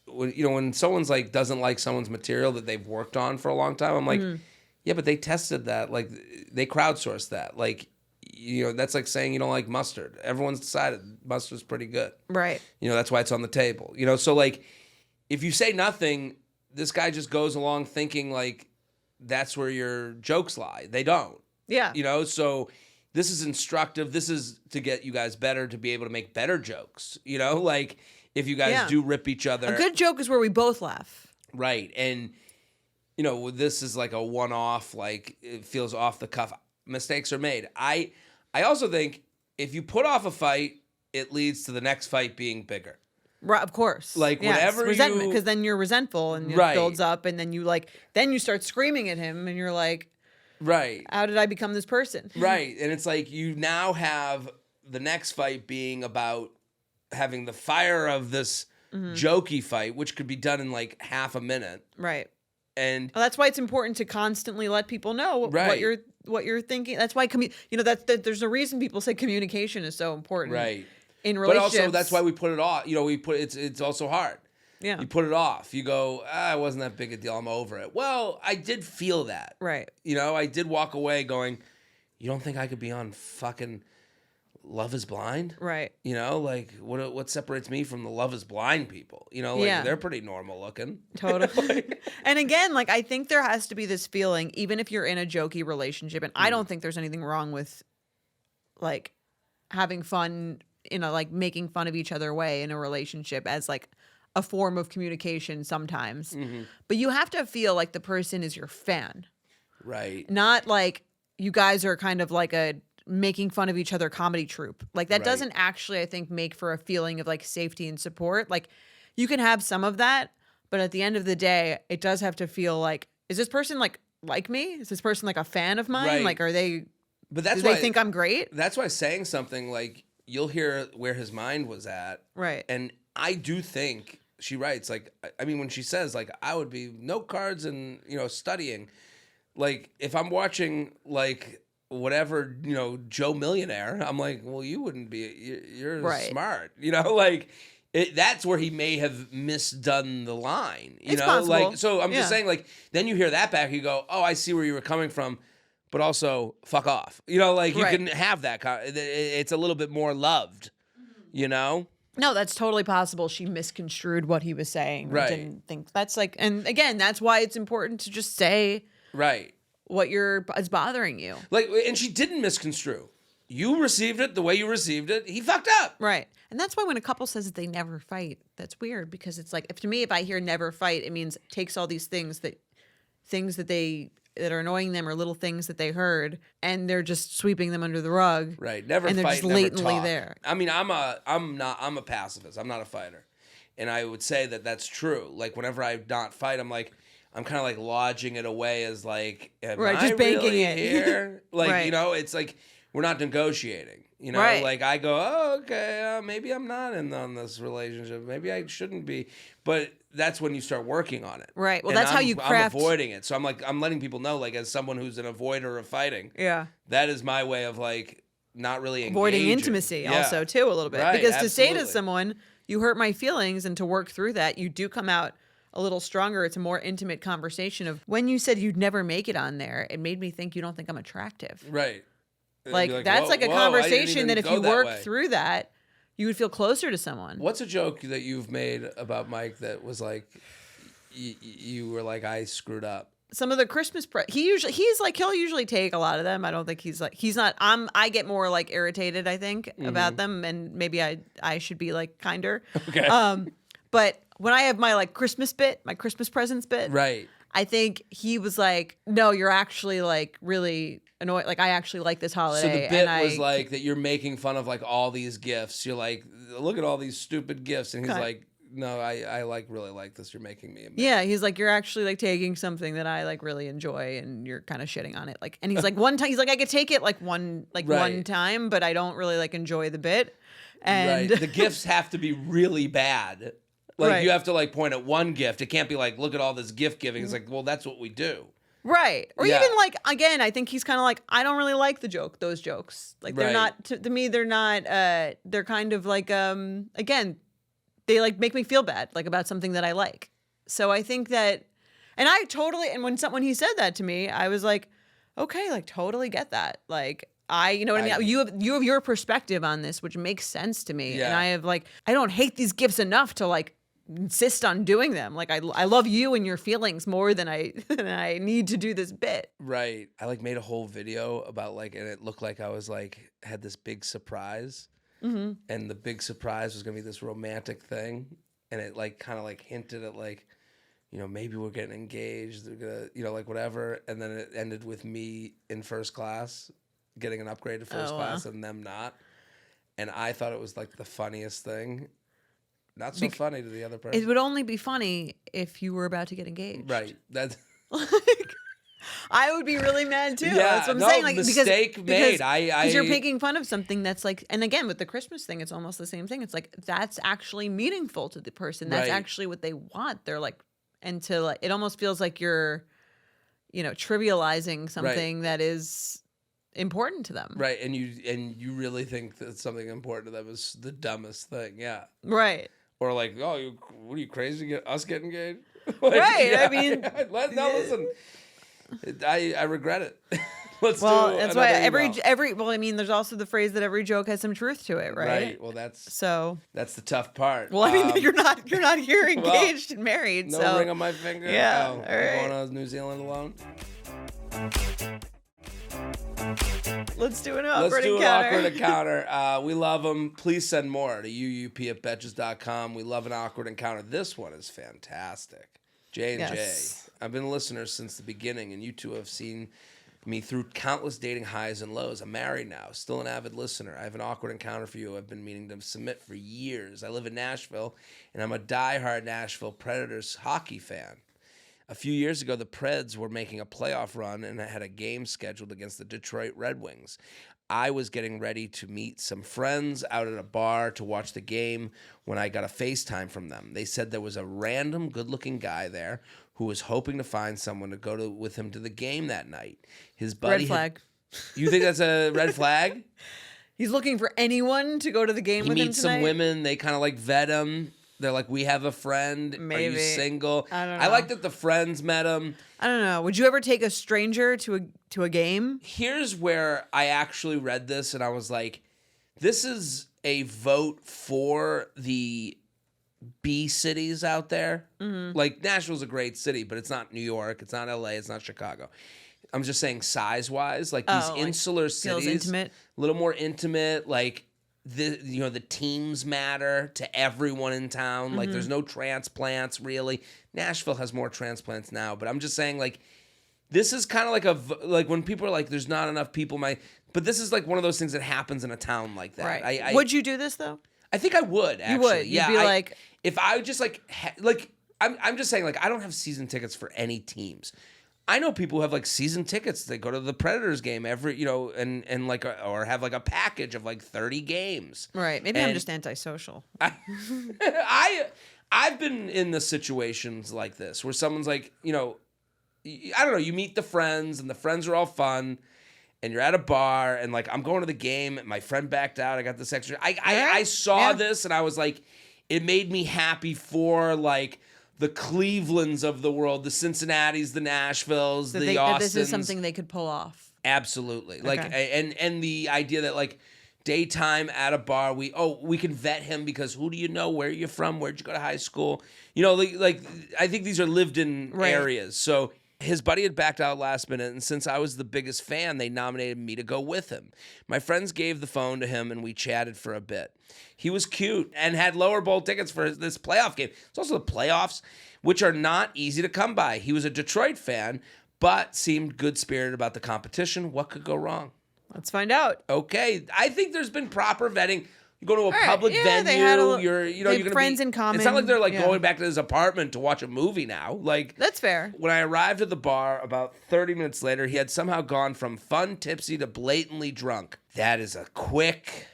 Speaker 2: when someone's like doesn't like someone's material that they've worked on for a long time, I'm like, yeah, but they tested that. Like they crowdsourced that. Like, that's like saying you don't like mustard. Everyone's decided mustard's pretty good.
Speaker 1: Right.
Speaker 2: That's why it's on the table. So like if you say nothing, this guy just goes along thinking like that's where your jokes lie. They don't.
Speaker 1: Yeah.
Speaker 2: So this is instructive. This is to get you guys better, to be able to make better jokes. Like if you guys do rip each other.
Speaker 1: A good joke is where we both laugh.
Speaker 2: Right. And, this is like a one-off, like it feels off the cuff. Mistakes are made. I also think if you put off a fight, it leads to the next fight being bigger.
Speaker 1: Right, of course.
Speaker 2: Like whatever
Speaker 1: resentment, because then you're resentful and it
Speaker 2: Right.
Speaker 1: builds up, and then you start screaming at him, and you're like,
Speaker 2: right,
Speaker 1: how did I become this person?
Speaker 2: right, and it's like you now have the next fight being about having the fire of this jokey fight, which could be done in like half a minute,
Speaker 1: Right.
Speaker 2: and
Speaker 1: Well, that's why it's important to constantly let people know what you're thinking. That's why there's a reason people say communication is so important.
Speaker 2: right.
Speaker 1: In
Speaker 2: But
Speaker 1: relationships.
Speaker 2: also that's why we put it off. It's also hard.
Speaker 1: Yeah.
Speaker 2: You put it off. You go, it wasn't that big a deal. I'm over it. Well, I did feel that.
Speaker 1: Right.
Speaker 2: I did walk away going, you don't think I could be on fucking Love is Blind?
Speaker 1: Right.
Speaker 2: Like what separates me from the Love is Blind people? They're pretty normal looking.
Speaker 1: Totally. And again, like I think there has to be this feeling, even if you're in a jokey relationship, and I don't think there's anything wrong with like having fun, like making fun of each other way in a relationship as like a form of communication sometimes. Mm-hmm. But you have to feel like the person is your fan.
Speaker 2: Right.
Speaker 1: Not like you guys are kind of like a making fun of each other comedy troupe. Like that doesn't actually, I think, make for a feeling of like safety and support. Like you can have some of that, but at the end of the day, it does have to feel like, is this person like me? Is this person like a fan of mine?
Speaker 2: Right.
Speaker 1: Like, are they,
Speaker 2: but that's
Speaker 1: do
Speaker 2: why,
Speaker 1: they think I'm great?
Speaker 2: That's why saying something like, you'll hear where his mind was at.
Speaker 1: Right.
Speaker 2: And I do think she writes, like, I mean, when she says, like, I would be note cards and, studying, like, if I'm watching, like, whatever, Joe Millionaire, I'm like, well, you wouldn't be, you're smart, like, that's where he may have misdone the line,
Speaker 1: It's possible.
Speaker 2: like, so I'm just saying, like, then you hear that back, you go, oh, I see where you were coming from. But also, fuck off. Like, you can have that. It's a little bit more loved, No,
Speaker 1: that's totally possible. She misconstrued what he was saying.
Speaker 2: Right.
Speaker 1: Didn't think that's like, and again, that's why it's important to just say what is bothering you.
Speaker 2: Like, and she didn't misconstrue. You received it the way you received it. He fucked up.
Speaker 1: Right. And that's why when a couple says that they never fight, that's weird, because it's like, if I hear never fight, it means it takes all these things that are annoying them, or little things that they heard, and they're just sweeping them under the rug.
Speaker 2: Right. Never
Speaker 1: and
Speaker 2: fight,
Speaker 1: they're just
Speaker 2: never
Speaker 1: latently
Speaker 2: talk.
Speaker 1: there.
Speaker 2: I mean, I'm a pacifist. I'm not a fighter. And I would say that that's true. Like, whenever I not fight, I'm kind of like lodging it away as like, am I
Speaker 1: just banking
Speaker 2: really
Speaker 1: it
Speaker 2: here? Like, it's like, we're not negotiating,
Speaker 1: Right.
Speaker 2: Like, I go, oh, okay, maybe I'm not in on this relationship. Maybe I shouldn't be. But that's when you start working on it.
Speaker 1: Right. Well,
Speaker 2: And
Speaker 1: that's how you craft.
Speaker 2: I'm avoiding it. So I'm letting people know, like, as someone who's an avoider of fighting.
Speaker 1: Yeah.
Speaker 2: That is my way of, like, not really
Speaker 1: Avoiding
Speaker 2: engaging.
Speaker 1: intimacy also, too, a little bit.
Speaker 2: Right,
Speaker 1: because to say to
Speaker 2: absolutely.
Speaker 1: someone, you hurt my feelings, and to work through that, you do come out a little stronger. It's a more intimate conversation of, when you said you'd never make it on there, it made me think you don't think I'm attractive.
Speaker 2: Right.
Speaker 1: Like that's
Speaker 2: whoa,
Speaker 1: like a
Speaker 2: whoa, I didn't
Speaker 1: conversation
Speaker 2: even
Speaker 1: that if
Speaker 2: go
Speaker 1: you
Speaker 2: that
Speaker 1: work
Speaker 2: way.
Speaker 1: through that, you would feel closer to someone.
Speaker 2: What's a joke that you've made about Mike that was like, you were like, I screwed up?
Speaker 1: Some of the Christmas he'll usually take a lot of them. I don't think he's not. I get more like irritated, I think, about them, and maybe I should be like kinder.
Speaker 2: Okay.
Speaker 1: But when I have my like Christmas bit, my Christmas presents bit,
Speaker 2: Right.
Speaker 1: I think he was like, no, you're actually like really annoyed. Like, I actually like this holiday.
Speaker 2: So the bit
Speaker 1: and
Speaker 2: was like that you're making fun of like all these gifts. You're like, look at all these stupid gifts, and he's like, no, I like really like this. You're making me.
Speaker 1: Yeah, he's like, you're actually like taking something that I like really enjoy, and you're kind of shitting on it. Like, and he's like, one time, he's like, I could take it like one time, but I don't really like enjoy the bit. And
Speaker 2: the gifts have to be really bad. Like, you have to like point at one gift. It can't be like, look at all this gift giving. It's like, well, that's what we do.
Speaker 1: Right. Or even like, again, I think he's kind of like, I don't really like those jokes. Like, they're not, to me, they're not, they're kind of like, again, they like make me feel bad, like about something that I like. So I think that, and when he said that to me, I was like, okay, like totally get that. Like, you know what I mean? You have your perspective on this, which makes sense to me.
Speaker 2: Yeah.
Speaker 1: And I don't hate these gifts enough to like insist on doing them. Like, I love you and your feelings more than I need to do this bit.
Speaker 2: Right. I like made a whole video about like, and it looked like I was like, had this big surprise. Mm-hmm. And the big surprise was going to be this romantic thing. And it like kind of like hinted at like, maybe we're getting engaged. They're gonna, like whatever. And then it ended with me in first class, getting an upgrade to first class and them not. And I thought it was like the funniest thing. not so funny to the other person.
Speaker 1: It would only be funny if you were about to get engaged.
Speaker 2: Right. That's
Speaker 1: like, I would be really mad too.
Speaker 2: Yeah,
Speaker 1: That's what I'm saying. Like,
Speaker 2: mistake made.
Speaker 1: Because you're making fun of something that's like, and again with the Christmas thing, it's almost the same thing. It's like that's actually meaningful to the person. That's actually what they want. They're like, and to like, it almost feels like you're, trivializing something that is important to them.
Speaker 2: Right, and you really think that something important to them is the dumbest thing. Yeah.
Speaker 1: Right.
Speaker 2: Or like, oh, what are you crazy? Get us get engaged?
Speaker 1: Right. I mean,
Speaker 2: listen. I regret it. Let's
Speaker 1: well,
Speaker 2: do
Speaker 1: that's why
Speaker 2: email.
Speaker 1: every. Well, I mean, there's also the phrase that every joke has some truth to it, right?
Speaker 2: Right. Well, that's the tough part.
Speaker 1: Well, I mean, you're not here engaged and married.
Speaker 2: No ring on my finger.
Speaker 1: Yeah.
Speaker 2: Oh,
Speaker 1: all right.
Speaker 2: I'm going to New Zealand alone.
Speaker 1: Let's do an awkward encounter.
Speaker 2: We love them. Please send more to uup@betches.com. We love an awkward encounter. This one is fantastic. J&J. I've been a listener since the beginning, and you two have seen me through countless dating highs and lows. I'm married now, still an avid listener. I have an awkward encounter for you I've been meaning to submit for years. I live in Nashville, and I'm a diehard Nashville Predators hockey fan. A few years ago, the Preds were making a playoff run, and I had a game scheduled against the Detroit Red Wings. I was getting ready to meet some friends out at a bar to watch the game when I got a FaceTime from them. They said there was a random good-looking guy there who was hoping to find someone to go with him to the game that night. His buddy
Speaker 1: red flag.
Speaker 2: You think that's a red flag?
Speaker 1: He's looking for anyone to go to the game with him tonight?
Speaker 2: He meets some women. They kind of like vet him. They're like, we have a friend.
Speaker 1: Maybe.
Speaker 2: Are you single?
Speaker 1: I don't know.
Speaker 2: I like that the friends met him.
Speaker 1: I don't know. Would you ever take a stranger to a game?
Speaker 2: Here's where I actually read this and I was like, this is a vote for the B cities out there. Mm-hmm. Like Nashville's a great city, but it's not New York, it's not LA, it's not Chicago. I'm just saying size-wise, like these insular cities,
Speaker 1: feels intimate.
Speaker 2: A little more intimate, like the teams matter to everyone in town. Mm-hmm. Like there's no transplants really. Nashville has more transplants now, but I'm just saying like this is kind of like when people are like there's not enough people but this is like one of those things that happens in a town like that.
Speaker 1: Right. Would you do this though?
Speaker 2: I think I would actually.
Speaker 1: You would. You'd be like
Speaker 2: if I just I'm just saying like I don't have season tickets for any teams. I know people who have like season tickets. They go to the Predators game every, and like, or have like a package of like 30 games.
Speaker 1: Right. Maybe I'm just antisocial.
Speaker 2: I've been in the situations like this where someone's like, I don't know, you meet the friends and the friends are all fun and you're at a bar and like, I'm going to the game and my friend backed out. I got this extra. I saw this and I was like, it made me happy for like, the Clevelands of the world, the Cincinnatis, the Nashvilles, the Austins.
Speaker 1: This is something they could pull off.
Speaker 2: Absolutely.
Speaker 1: Okay.
Speaker 2: Like, and the idea that like daytime at a bar, we can vet him because who do you know? Where are you from? Where'd you go to high school? Like I think these are lived in areas. So his buddy had backed out last minute, and since I was the biggest fan, they nominated me to go with him. My friends gave the phone to him, and we chatted for a bit. He was cute and had lower bowl tickets for this playoff game. It's also the playoffs, which are not easy to come by. He was a Detroit fan, but seemed good-spirited about the competition. What could go wrong?
Speaker 1: Let's find out.
Speaker 2: Okay. I think there's been proper vetting. You go to a public venue. You're going to
Speaker 1: friends in common.
Speaker 2: It's not like they're like going back to his apartment to watch a movie now. Like
Speaker 1: that's fair.
Speaker 2: When I arrived at the bar about 30 minutes later, he had somehow gone from fun tipsy to blatantly drunk. That is a quick.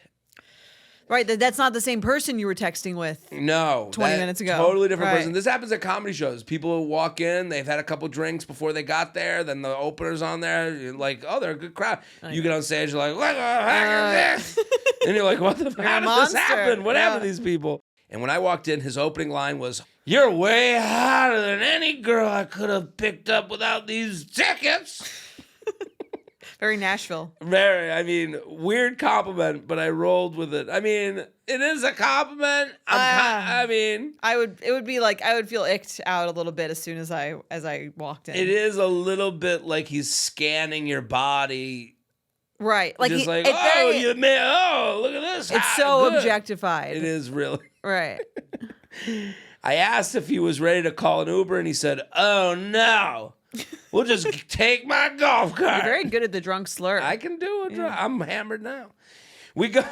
Speaker 1: Right, that's not the same person you were texting with.
Speaker 2: No,
Speaker 1: 20 minutes ago.
Speaker 2: Totally different person. This happens at comedy shows. People walk in, they've had a couple drinks before they got there. Then the opener's on there. You're like, oh, they're a good crowd. You get on stage, you're like, what the heck is this? And you're like, what the fuck? How did this happen? What happened to these people? And when I walked in, his opening line was, "You're way hotter than any girl I could have picked up without these tickets."
Speaker 1: Very Nashville.
Speaker 2: Weird compliment, but I rolled with it. I mean, it is a compliment.
Speaker 1: It would be like I would feel icked out a little bit as soon as I walked in.
Speaker 2: It is a little bit like he's scanning your body.
Speaker 1: Right. Like
Speaker 2: just look at this.
Speaker 1: It's so objectified.
Speaker 2: It is really.
Speaker 1: Right.
Speaker 2: I asked if he was ready to call an Uber, and he said, "Oh no. We'll just take my golf cart."
Speaker 1: You're very good at the drunk slur.
Speaker 2: I can do it. Yeah. I'm hammered now. We go.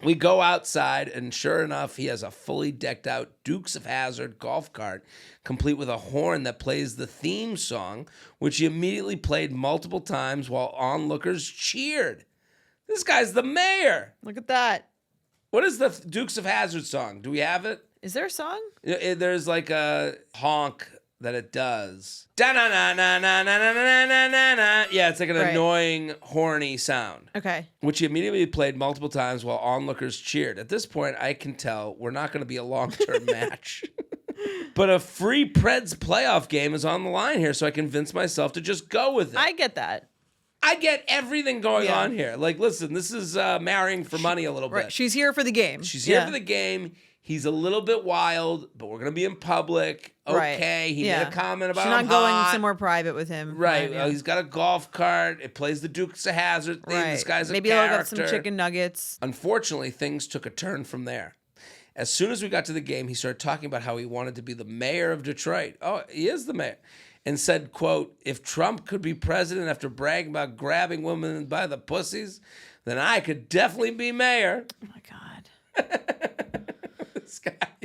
Speaker 2: We go outside, and sure enough, he has a fully decked out Dukes of Hazzard golf cart, complete with a horn that plays the theme song, which he immediately played multiple times while onlookers cheered. This guy's the mayor.
Speaker 1: Look at that.
Speaker 2: What is the Dukes of Hazzard song? Do we have it?
Speaker 1: Is there a song?
Speaker 2: There's like a honk that it does. Da-na-na-na-na-na-na-na-na-na. Yeah, it's like an annoying, horny sound.
Speaker 1: Okay.
Speaker 2: Which he immediately played multiple times while onlookers cheered. At this point, I can tell we're not going to be a long-term match. But a free Preds playoff game is on the line here, so I convinced myself to just go with it.
Speaker 1: I get that.
Speaker 2: I get everything going on here. Like, listen, this is marrying for money a little bit.
Speaker 1: She's here for the game.
Speaker 2: She's here for the game. He's a little bit wild, but we're going to be in public. Okay. He made a comment about
Speaker 1: She's not going somewhere private with him.
Speaker 2: Right. He's got a golf cart. It plays the Dukes of Hazzard theme. This guy's a
Speaker 1: Maybe
Speaker 2: character.
Speaker 1: I'll get some chicken nuggets.
Speaker 2: Unfortunately, things took a turn from there. As soon as we got to the game, he started talking about how he wanted to be the mayor of Detroit. Oh, he is the mayor. And said, quote, if Trump could be president after bragging about grabbing women by the pussies, then I could definitely be mayor.
Speaker 1: Oh, my God.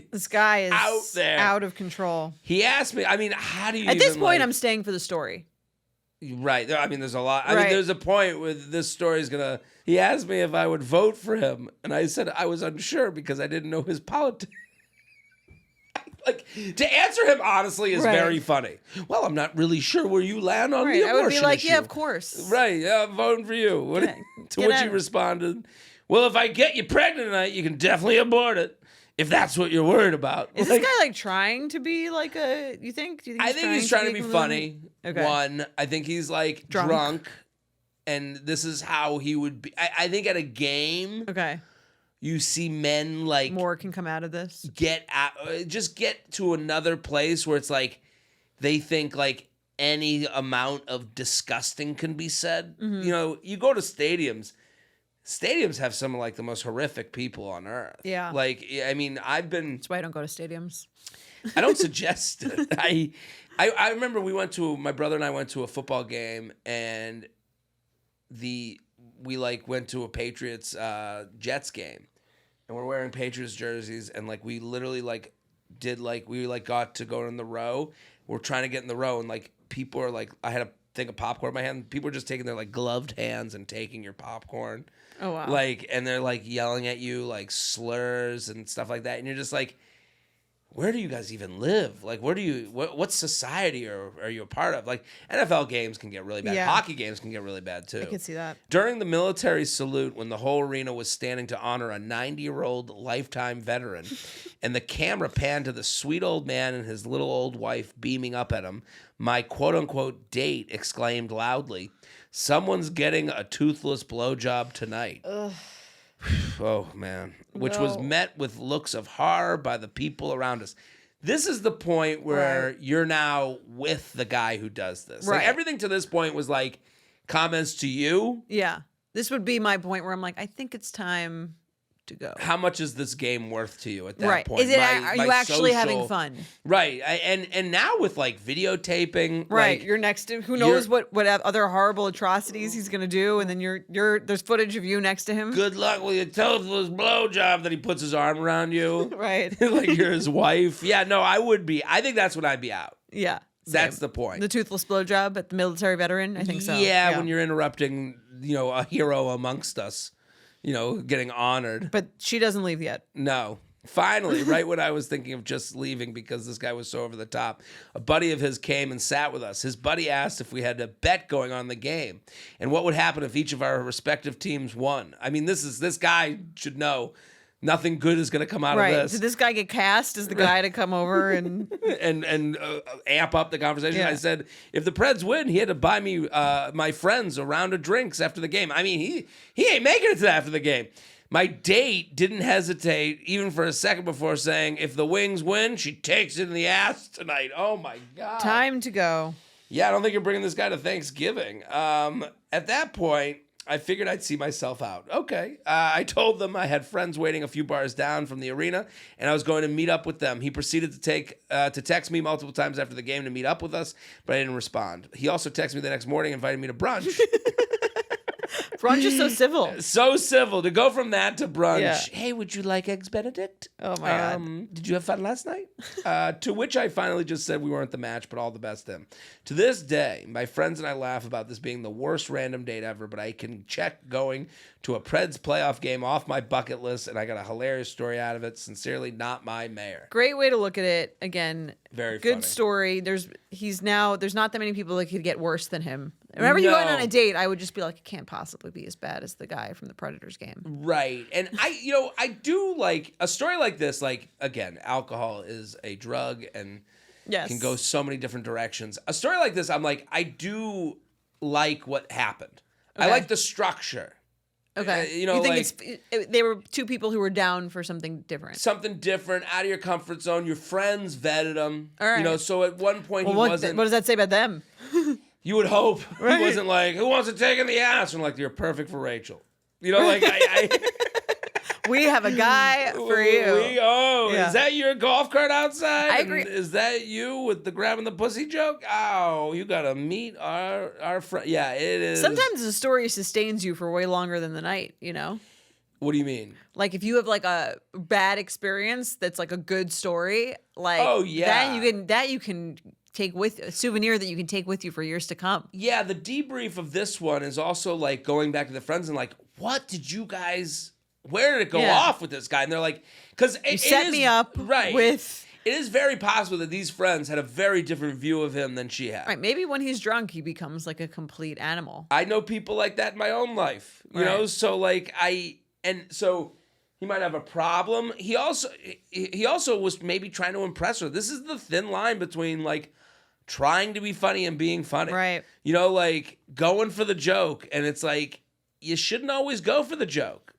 Speaker 2: This
Speaker 1: guy is
Speaker 2: out there.
Speaker 1: Out of control.
Speaker 2: He asked me, I mean, how do you
Speaker 1: At this point, I'm staying for the story.
Speaker 2: Right. I mean, there's a lot. I mean, there's a point where this story's going to... He asked me if I would vote for him, and I said I was unsure because I didn't know his politics. Like, to answer him honestly is very funny. Well, I'm not really sure where you land on the abortion
Speaker 1: I would be like,
Speaker 2: issue.
Speaker 1: yeah, of course.
Speaker 2: Right, yeah, I'm voting for you. To which he responded, well, if I get you pregnant tonight, you can definitely abort it, if that's what you're worried about.
Speaker 1: Is this guy, like, trying to be, like, Do you think
Speaker 2: I think he's trying to be funny.
Speaker 1: Okay.
Speaker 2: One, I think he's, like, drunk, and this is how he would be. I think at a game...
Speaker 1: Okay.
Speaker 2: You see men like
Speaker 1: more can come out of this.
Speaker 2: Get to another place where it's like they think like any amount of disgusting can be said. Mm-hmm. You know, you go to stadiums. Stadiums have some of like the most horrific people on earth.
Speaker 1: Yeah.
Speaker 2: Like, I mean, That's
Speaker 1: why I don't go to stadiums.
Speaker 2: I don't suggest it. I remember my brother and I went to a football game, and we like went to a Patriots Jets game, and we're wearing Patriots jerseys, and like we literally like got to go in the row. We're trying to get in the row, and like people are like, I had a thing of popcorn in my hand. People are just taking their like gloved hands and taking your popcorn.
Speaker 1: Oh wow!
Speaker 2: Like, and they're like yelling at you like slurs and stuff like that, and you're just like, where do you guys even live? Like, what society are you a part of? Like, NFL games can get really bad.
Speaker 1: Yeah.
Speaker 2: Hockey games can get really bad, too.
Speaker 1: I can see that.
Speaker 2: During the military salute, when the whole arena was standing to honor a 90-year-old lifetime veteran, and the camera panned to the sweet old man and his little old wife beaming up at him, my quote-unquote date exclaimed loudly, someone's getting a toothless blowjob tonight. Ugh. Oh, man. Which was met with looks of horror by the people around us. This is the point where you're now with the guy who does this.
Speaker 1: Right.
Speaker 2: Like, everything to this point was like comments to you.
Speaker 1: Yeah. This would be my point where I'm like, I think it's time to go.
Speaker 2: How much is this game worth to you at that point?
Speaker 1: Is it? Are you actually having fun?
Speaker 2: Right. And now with like videotaping,
Speaker 1: right?
Speaker 2: Like,
Speaker 1: you're next to who knows what other horrible atrocities he's gonna do, and then you're there's footage of you next to him.
Speaker 2: Good luck with your toothless blowjob that he puts his arm around you.
Speaker 1: Right.
Speaker 2: Like you're his wife. Yeah. No, I would be. I think that's when I'd be out.
Speaker 1: Yeah.
Speaker 2: That's the point.
Speaker 1: The toothless blowjob at the military veteran. I think so.
Speaker 2: Yeah, when you're interrupting, a hero amongst us. Getting honored.
Speaker 1: But she doesn't leave yet.
Speaker 2: No. Finally, right when I was thinking of just leaving because this guy was so over the top, a buddy of his came and sat with us. His buddy asked if we had a bet going on the game and what would happen if each of our respective teams won. I mean, this guy should know nothing good is going to come out of this.
Speaker 1: Did this guy get cast as the guy to come over and
Speaker 2: and amp up the conversation?
Speaker 1: Yeah.
Speaker 2: I said, if the Preds win, he had to buy me my friends a round of drinks after the game. I mean, he ain't making it to that after the game. My date didn't hesitate even for a second before saying, if the Wings win, she takes it in the ass tonight. Oh, my God.
Speaker 1: Time to go.
Speaker 2: Yeah, I don't think you're bringing this guy to Thanksgiving. At that point, I figured I'd see myself out. Okay. I told them I had friends waiting a few bars down from the arena, and I was going to meet up with them. He proceeded to text me multiple times after the game to meet up with us, but I didn't respond. He also texted me the next morning, invited me to brunch.
Speaker 1: Brunch is so civil.
Speaker 2: So civil. To go from that to brunch.
Speaker 1: Yeah.
Speaker 2: Hey, would you like Eggs Benedict?
Speaker 1: Oh, my God.
Speaker 2: Did you have fun last night? To which I finally just said we weren't the match, but all the best to him. To this day, my friends and I laugh about this being the worst random date ever, but I can check going to a Preds playoff game off my bucket list, and I got a hilarious story out of it. Sincerely, not my mayor.
Speaker 1: Great way to look at it. Again,
Speaker 2: Very
Speaker 1: good
Speaker 2: funny.
Speaker 1: Story. There's not that many people that could get worse than him. Whenever you going on a date, I would just be like, it can't possibly be as bad as the guy from the Predators game.
Speaker 2: Right. And I do like a story like this. Like, again, alcohol is a drug and can go so many different directions. A story like this, I'm like, I do like what happened. Okay. I like the structure.
Speaker 1: Okay. You think they were two people who were down for something different.
Speaker 2: Something different, out of your comfort zone. Your friends vetted them.
Speaker 1: All right.
Speaker 2: So at one point
Speaker 1: what does that say about them?
Speaker 2: You would hope he wasn't like, who wants to take in the ass? And like, you're perfect for Rachel. Like
Speaker 1: we have a guy for you.
Speaker 2: Is that your golf cart outside?
Speaker 1: I agree.
Speaker 2: Is that you with the grabbing the pussy joke? Oh, you gotta meet our friend. Yeah, it is.
Speaker 1: Sometimes the story sustains you for way longer than the night.
Speaker 2: What do you mean?
Speaker 1: Like if you have like a bad experience that's like a good story, like that you can take with a souvenir that you can take with you for years to come.
Speaker 2: Yeah, the debrief of this one is also like going back to the friends and like, what did you guys? Where did it go off with this guy? And they're like, because
Speaker 1: you set me up with.
Speaker 2: It is very possible that these friends had a very different view of him than she had.
Speaker 1: Right, maybe when he's drunk, he becomes like a complete animal.
Speaker 2: I know people like that in my own life, you know. So like so he might have a problem. He also was maybe trying to impress her. This is the thin line between like trying to be funny and being funny.
Speaker 1: Right.
Speaker 2: Like going for the joke, and it's like you shouldn't always go for the joke.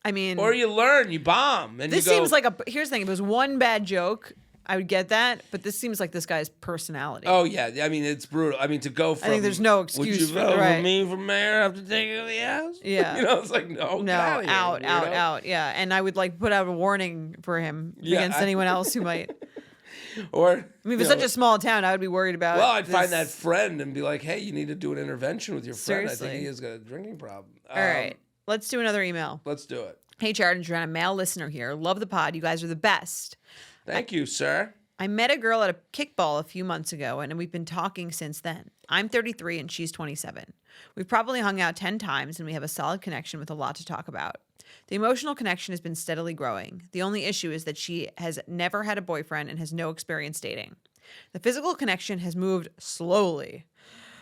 Speaker 1: I mean,
Speaker 2: or you learn, you bomb, and
Speaker 1: this
Speaker 2: you go,
Speaker 1: seems like here's the thing. If it was one bad joke, I would get that, but this seems like this guy's personality.
Speaker 2: Oh yeah, I mean it's brutal. I mean to go from.
Speaker 1: I think there's no excuse.
Speaker 2: Would you vote for me for mayor after taking the ass?
Speaker 1: Yeah.
Speaker 2: It's like no,
Speaker 1: out. Yeah, and I would like put out a warning for him against anyone else who might.
Speaker 2: Or
Speaker 1: I mean, if it's such a small town, I would be worried about.
Speaker 2: Well, I'd find that friend and be like, hey, you need to do an intervention with your friend.
Speaker 1: Seriously.
Speaker 2: I think he has got a drinking problem.
Speaker 1: All right, let's do another email.
Speaker 2: Let's do it.
Speaker 1: Hey, Jared and Joanna, male listener here. Love the pod. You guys are the best.
Speaker 2: Thank you, sir.
Speaker 1: I met a girl at a kickball a few months ago, and we've been talking since then. I'm 33 and she's 27. We've probably hung out 10 times, and we have a solid connection with a lot to talk about. The emotional connection has been steadily growing. The only issue is that she has never had a boyfriend and has no experience dating. The physical connection has moved slowly.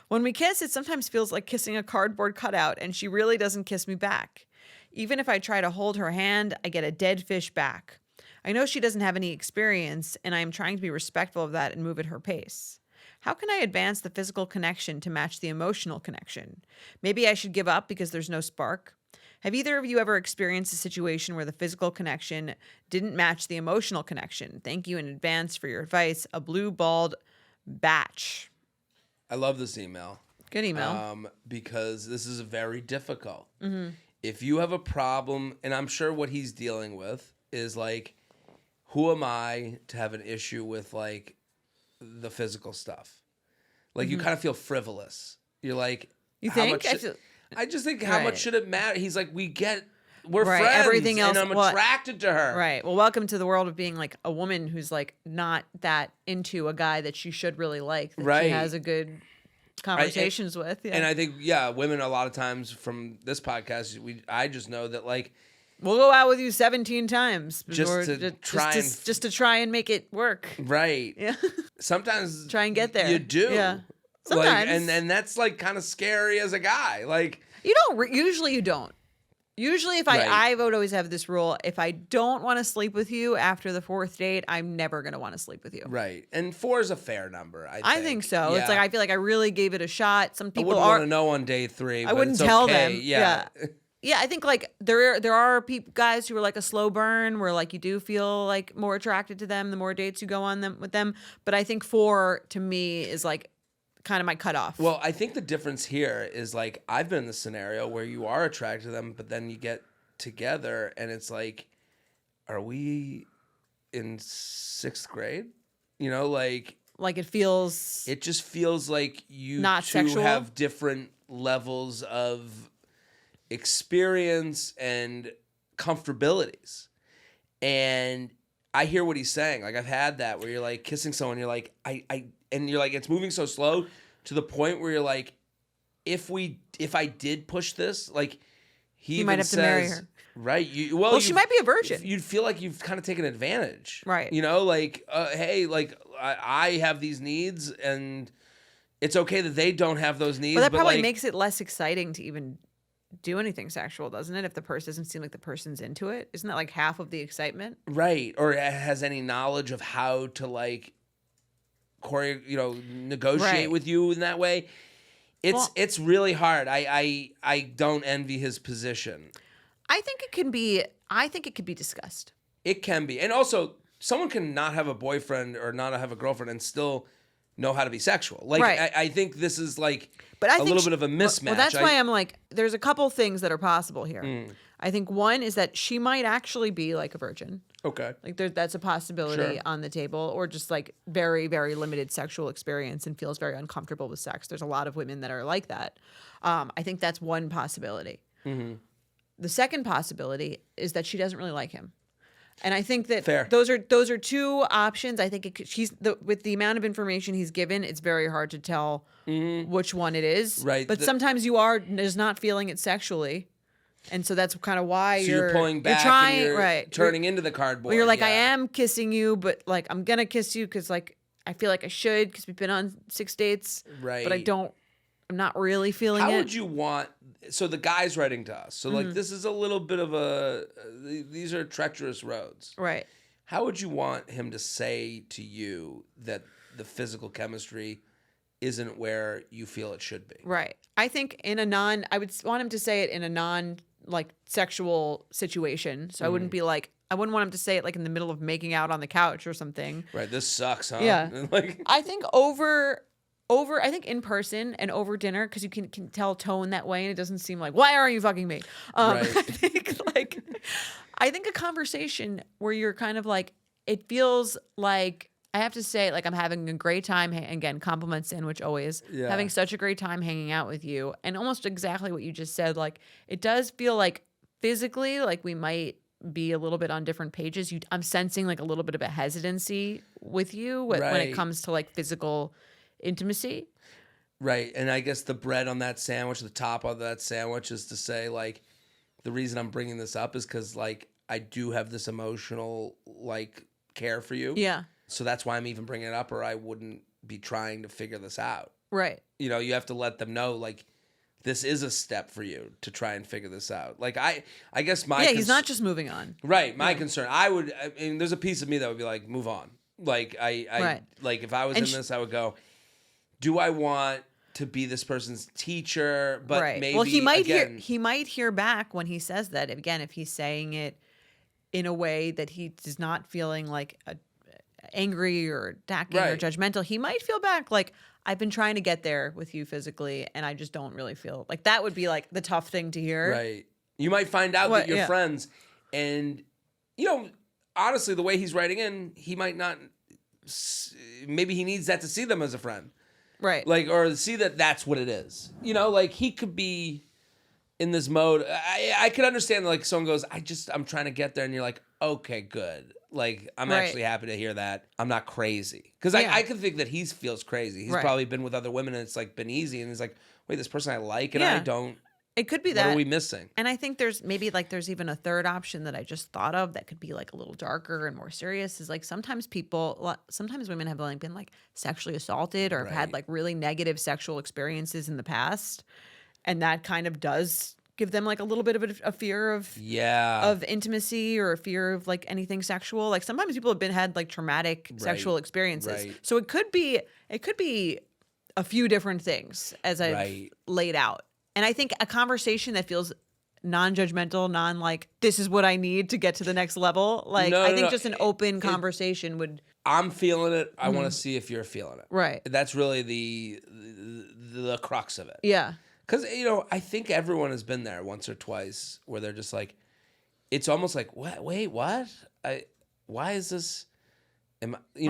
Speaker 1: When we kiss, it sometimes feels like kissing a cardboard cutout, and she really doesn't kiss me back. Even if I try to hold her hand, I get a dead fish back. I know she doesn't have any experience, and I am trying to be respectful of that and move at her pace. How can I advance the physical connection to match the emotional connection? Maybe I should give up because there's no spark. Have either of you ever experienced a situation where the physical connection didn't match the emotional connection? Thank you in advance for your advice. A blue balled batch.
Speaker 2: I love this email.
Speaker 1: Good email.
Speaker 2: Because this is very difficult.
Speaker 1: Mm-hmm.
Speaker 2: If you have a problem, and I'm sure what he's dealing with is like, who am I to have an issue with like the physical stuff? Like you kind of feel frivolous. You're like,
Speaker 1: you think?
Speaker 2: I just think how much should it matter? He's like, we're
Speaker 1: right.
Speaker 2: friends,
Speaker 1: everything else,
Speaker 2: and I'm attracted to her.
Speaker 1: Right. Well, welcome to the world of being like a woman who's like not that into a guy that she should really like. That she has a good conversations with. Yeah.
Speaker 2: And I think, women a lot of times from this podcast, I just know that like,
Speaker 1: we'll go out with you 17 times
Speaker 2: just to
Speaker 1: try and make it work.
Speaker 2: Right.
Speaker 1: Yeah.
Speaker 2: Sometimes
Speaker 1: try and get there.
Speaker 2: You do.
Speaker 1: Yeah. Sometimes.
Speaker 2: Like, and that's like kind of scary as a guy. Like
Speaker 1: you don't. Usually you don't. Usually, if I would always have this rule: if I don't want to sleep with you after the fourth date, I'm never going to want to sleep with you.
Speaker 2: Right. And 4 is a fair number.
Speaker 1: I think so. Yeah. It's like I feel like I really gave it a shot. Some people
Speaker 2: wouldn't want to know on day 3.
Speaker 1: I wouldn't tell them.
Speaker 2: Yeah.
Speaker 1: Yeah, I think like there are guys who are like a slow burn where like you do feel like more attracted to them the more dates you go on with them. But I think 4 to me is like kind of my cutoff.
Speaker 2: Well, I think the difference here is like I've been in this scenario where you are attracted to them, but then you get together and it's like, are we in 6th grade? Like it just feels like you
Speaker 1: not
Speaker 2: two
Speaker 1: sexual?
Speaker 2: have different levels of experience and comfortabilities. And I hear what he's saying. Like, I've had that where you're like kissing someone, you're like, and you're like, it's moving so slow to the point where you're like, if I did push this, like, he
Speaker 1: might have to marry her.
Speaker 2: Right.
Speaker 1: Well, she might be a virgin.
Speaker 2: You'd feel like you've kind of taken advantage.
Speaker 1: Right.
Speaker 2: You know, like, hey, like, I have these needs, and it's okay that they don't have those needs.
Speaker 1: Well, that probably
Speaker 2: like,
Speaker 1: makes it less exciting to even do anything sexual, doesn't it? If the person doesn't seem like the person's into it. Isn't that like half of the excitement?
Speaker 2: Right. Or has any knowledge of how to, like, negotiate with you in that way. It's really hard. I don't envy his position.
Speaker 1: I think it can be discussed.
Speaker 2: It can be. And also, someone can not have a boyfriend or not have a girlfriend and still know how to be sexual. Like, right. I think this is like a little bit of a mismatch.
Speaker 1: Well, that's why I'm like, there's a couple things that are possible here. I think one is that she might actually be like a virgin.
Speaker 2: Okay.
Speaker 1: Like that's a possibility on the table, or just like very, very limited sexual experience and feels very uncomfortable with sex. There's a lot of women that are like that. I think that's one possibility. Mm-hmm. The second possibility is that she doesn't really like him. And I think that those are two options. I think with the amount of information he's given, it's very hard to tell which one it is.
Speaker 2: Right.
Speaker 1: But sometimes you are just not feeling it sexually. And so that's kind of why
Speaker 2: you're pulling back,
Speaker 1: you're trying,
Speaker 2: and you're turning into the cardboard.
Speaker 1: Well, you're like, I am kissing you, but like I'm gonna kiss you because like I feel like I should because we've been on 6 dates,
Speaker 2: right?
Speaker 1: But I'm not really feeling it.
Speaker 2: How would you want? So the guy's writing to us. So like this is a little bit of these are treacherous roads,
Speaker 1: right?
Speaker 2: How would you want him to say to you that the physical chemistry isn't where you feel it should be?
Speaker 1: Right. I think I would want him to say it in a non like sexual situation. So I wouldn't be like, I wouldn't want him to say it like in the middle of making out on the couch or something.
Speaker 2: Right. This sucks, huh?
Speaker 1: Yeah.
Speaker 2: Like,
Speaker 1: I think I think in person and over dinner, because you can tell tone that way and it doesn't seem like, why are you fucking me?
Speaker 2: Right.
Speaker 1: I think a conversation where you're kind of like, it feels like, I have to say, like, I'm having a great time. Again, compliments sandwich always. Yeah. Having such a great time hanging out with you. And almost exactly what you just said. Like, it does feel like physically, like we might be a little bit on different pages. I'm sensing like a little bit of a hesitancy with you when it comes to like physical intimacy.
Speaker 2: Right. And I guess the bread on that sandwich, the top of that sandwich is to say, like, the reason I'm bringing this up is because, like, I do have this emotional, like, care for you.
Speaker 1: Yeah.
Speaker 2: So that's why I'm even bringing it up, or I wouldn't be trying to figure this out.
Speaker 1: Right.
Speaker 2: You know, you have to let them know, like, this is a step for you to try and figure this out. Like, I guess
Speaker 1: he's not just moving on.
Speaker 2: Right. My concern, I mean, there's a piece of me that would be like, move on. Like, like, if I was in this, I would go, do I want to be this person's teacher? But maybe,
Speaker 1: well, he might hear back when he says that. Again, if he's saying it in a way that he is not feeling like angry or attacking or judgmental, he might feel back like, I've been trying to get there with you physically and I just don't really feel like that would be like the tough thing to hear.
Speaker 2: Right. You might find out that you're friends, and, you know, honestly, the way he's writing in, he might not, maybe he needs that to see them as a friend.
Speaker 1: Right.
Speaker 2: Like, or see that that's what it is. You know, like, he could be in this mode. I could understand, like, someone goes, I'm trying to get there, and you're like, okay, good. Like, I'm actually happy to hear that. I'm not crazy. Because I could think that he feels crazy. He's probably been with other women and it's like been easy. And he's like, wait, this person I like and I don't.
Speaker 1: It could be that.
Speaker 2: What are we missing?
Speaker 1: And I think there's even a third option that I just thought of that could be like a little darker and more serious, is like sometimes women have like been like sexually assaulted or have had like really negative sexual experiences in the past. And that kind of does give them like a little bit of a fear of intimacy or a fear of like anything sexual. Like sometimes people have had like traumatic sexual experiences. Right. So it could be a few different things as I've laid out. And I think a conversation that feels non-judgmental, like, this is what I need to get to the next level. Like, I think just an open conversation would.
Speaker 2: I'm feeling it. I want to see if you're feeling it.
Speaker 1: Right.
Speaker 2: That's really the crux of it.
Speaker 1: Yeah.
Speaker 2: Because, you know, I think everyone has been there once or twice where they're just like, it's almost like, what? Wait, what? Why is this?
Speaker 1: She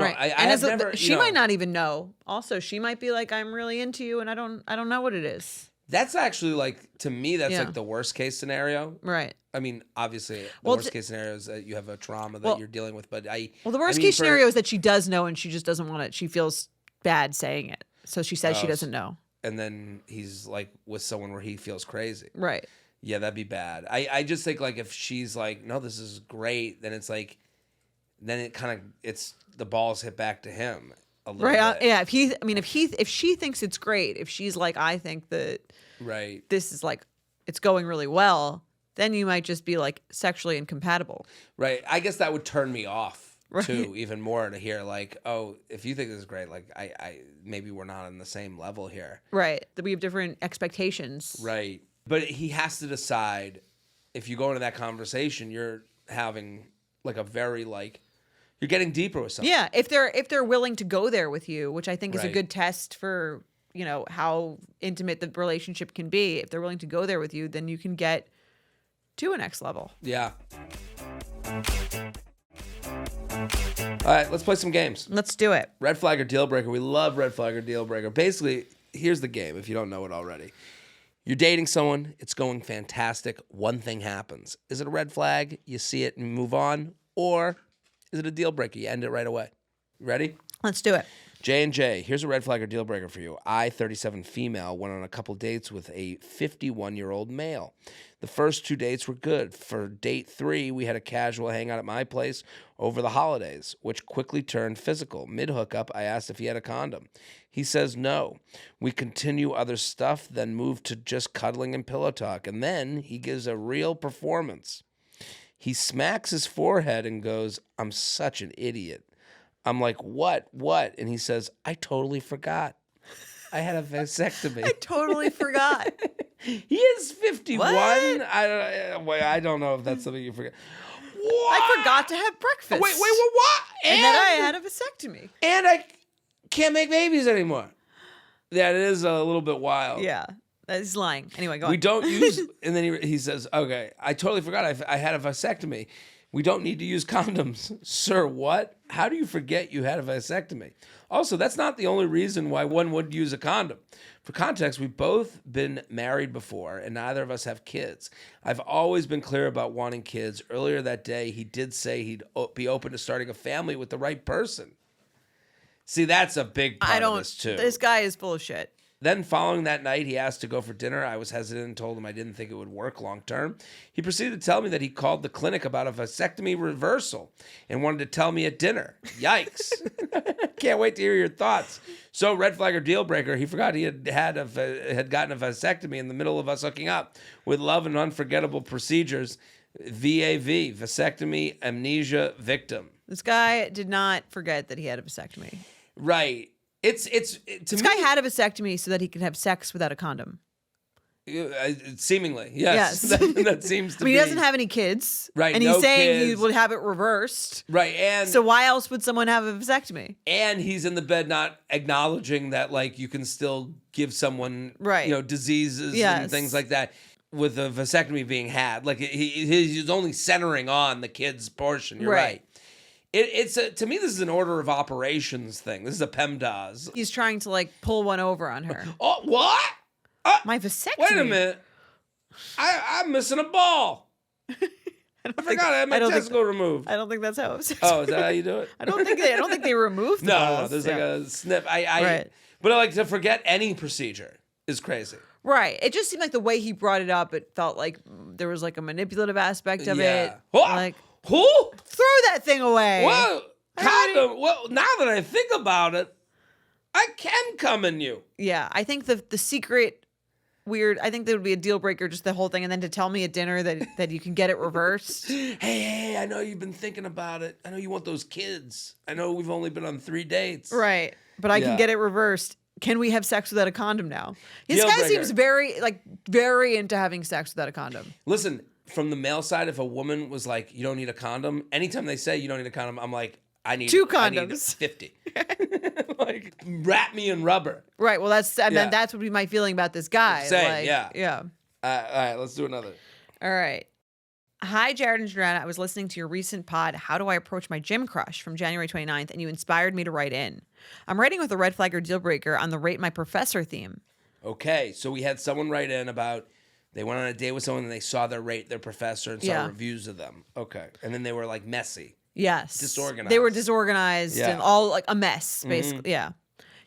Speaker 1: might not even know. Also, she might be like, I'm really into you, and I don't know what it is.
Speaker 2: That's actually like, to me, that's
Speaker 1: Yeah.
Speaker 2: like the worst case scenario.
Speaker 1: Right.
Speaker 2: I mean, obviously, the worst case scenario is that you have a trauma that you're dealing with. But the
Speaker 1: worst case scenario is that she does know and she just doesn't want it. She feels bad saying it. So she says she doesn't know.
Speaker 2: And then he's like with someone where he feels crazy.
Speaker 1: Right.
Speaker 2: Yeah, that'd be bad. I just think like if she's like, no, this is great, then it's like, then it kind of, it's the balls hit back to him a little bit.
Speaker 1: Yeah. If she thinks it's great, if she's like, I think that this is like, it's going really well, then you might just be like sexually incompatible. Right.
Speaker 2: I guess that would turn me off too, even more, to hear like, oh, if you think this is great, like I maybe we're not on the same level here.
Speaker 1: Right. That we have different expectations.
Speaker 2: Right. But he has to decide, if you go into that conversation, you're having like a very like, you're getting deeper with someone.
Speaker 1: Yeah. If they're willing to go there with you, which I think is a good test for, you know, how intimate the relationship can be. If they're willing to go there with you, then you can get to a next level.
Speaker 2: Yeah. All right, let's play some games.
Speaker 1: Let's do it.
Speaker 2: Red flag or deal breaker. We love red flag or deal breaker. Basically, here's the game if you don't know it already. You're dating someone, it's going fantastic. One thing happens. Is it a red flag? You see it and move on? Or is it a deal breaker? You end it right away. Ready?
Speaker 1: Let's do it.
Speaker 2: J&J, here's a red flag or deal breaker for you. I, 37 female, went on a couple dates with a 51-year-old male. The first 2 dates were good. For date 3, we had a casual hangout at my place over the holidays, which quickly turned physical. Mid-hookup, I asked if he had a condom. He says no. We continue other stuff, then move to just cuddling and pillow talk. And then he gives a real performance. He smacks his forehead and goes, "I'm such an idiot." I'm like, what? And he says, "I totally forgot. I had a vasectomy."
Speaker 1: I totally forgot.
Speaker 2: He is 51.
Speaker 1: What?
Speaker 2: I don't know if that's something you forget.
Speaker 1: What? I forgot to have breakfast.
Speaker 2: Wait, what?
Speaker 1: And then I had a vasectomy.
Speaker 2: And I can't make babies anymore. That is a little bit wild.
Speaker 1: Yeah. He's lying. Anyway, go on.
Speaker 2: We don't use, and then he says, "Okay, I totally forgot I had a vasectomy. We don't need to use condoms." Sir, what? How do you forget you had a vasectomy? Also, that's not the only reason why one would use a condom. For context, we've both been married before, and neither of us have kids. I've always been clear about wanting kids. Earlier that day, he did say he'd be open to starting a family with the right person. See, that's a big part of this, too.
Speaker 1: This guy is full of shit.
Speaker 2: Then following that night, he asked to go for dinner. I was hesitant and told him I didn't think it would work long term. He proceeded to tell me that he called the clinic about a vasectomy reversal and wanted to tell me at dinner. Yikes. Can't wait to hear your thoughts. So, red flag or deal breaker, he forgot he had gotten a vasectomy in the middle of us hooking up. With love and unforgettable procedures, VAV, vasectomy amnesia victim.
Speaker 1: This guy did not forget that he had a vasectomy.
Speaker 2: Right. This
Speaker 1: guy had a vasectomy so that he could have sex without a condom.
Speaker 2: Seemingly, yes. That seems to be.
Speaker 1: He doesn't have any kids.
Speaker 2: Right.
Speaker 1: And he's saying he would have it reversed.
Speaker 2: Right. And
Speaker 1: so why else would someone have a vasectomy?
Speaker 2: And he's in the bed not acknowledging that, like, you can still give someone, diseases and things like that with a vasectomy being had. Like, he's only centering on the kid's portion. You're right. To me, this is an order of operations thing. This is a PEMDAS.
Speaker 1: He's trying to like pull one over on her.
Speaker 2: Oh, what?
Speaker 1: My vasectomy.
Speaker 2: Wait a minute. I'm missing a ball. I forgot I had my testicle removed.
Speaker 1: I don't think that's how it was.
Speaker 2: Oh, is that how you do it?
Speaker 1: I don't think they removed the balls.
Speaker 2: No, there's like a snip. But I like to forget any procedure is crazy.
Speaker 1: Right. It just seemed like the way he brought it up, it felt like there was like a manipulative aspect of it. Like,
Speaker 2: who?
Speaker 1: Throw that thing away.
Speaker 2: Well, condom. Well, now that I think about it, I can come in you.
Speaker 1: Yeah, I think the secret weird. I think that would be a deal breaker, just the whole thing, and then to tell me at dinner that you can get it reversed.
Speaker 2: Hey, I know you've been thinking about it. I know you want those kids. I know we've only been on 3 dates.
Speaker 1: Right, but I can get it reversed. Can we have sex without a condom now? This guy seems very into having sex without a condom.
Speaker 2: Listen. From the male side, if a woman was like, "You don't need a condom," anytime they say you don't need a condom, I'm like, I need
Speaker 1: 2 condoms.
Speaker 2: I need 50. Like, wrap me in rubber.
Speaker 1: Right. Well, that's what be my feeling about this guy.
Speaker 2: Same, yeah.
Speaker 1: All
Speaker 2: right, let's do another.
Speaker 1: All right. Hi, Jared and Joanna. I was listening to your recent pod, How Do I Approach My Gym Crush, from January 29th, and you inspired me to write in. I'm writing with a red flag or deal breaker on the Rate My Professor theme.
Speaker 2: Okay, so we had someone write in about they went on a date with someone and they saw their professor and saw reviews of them. Okay, and then they were like messy.
Speaker 1: Yes.
Speaker 2: Disorganized.
Speaker 1: They were disorganized and all like a mess, basically. Yeah.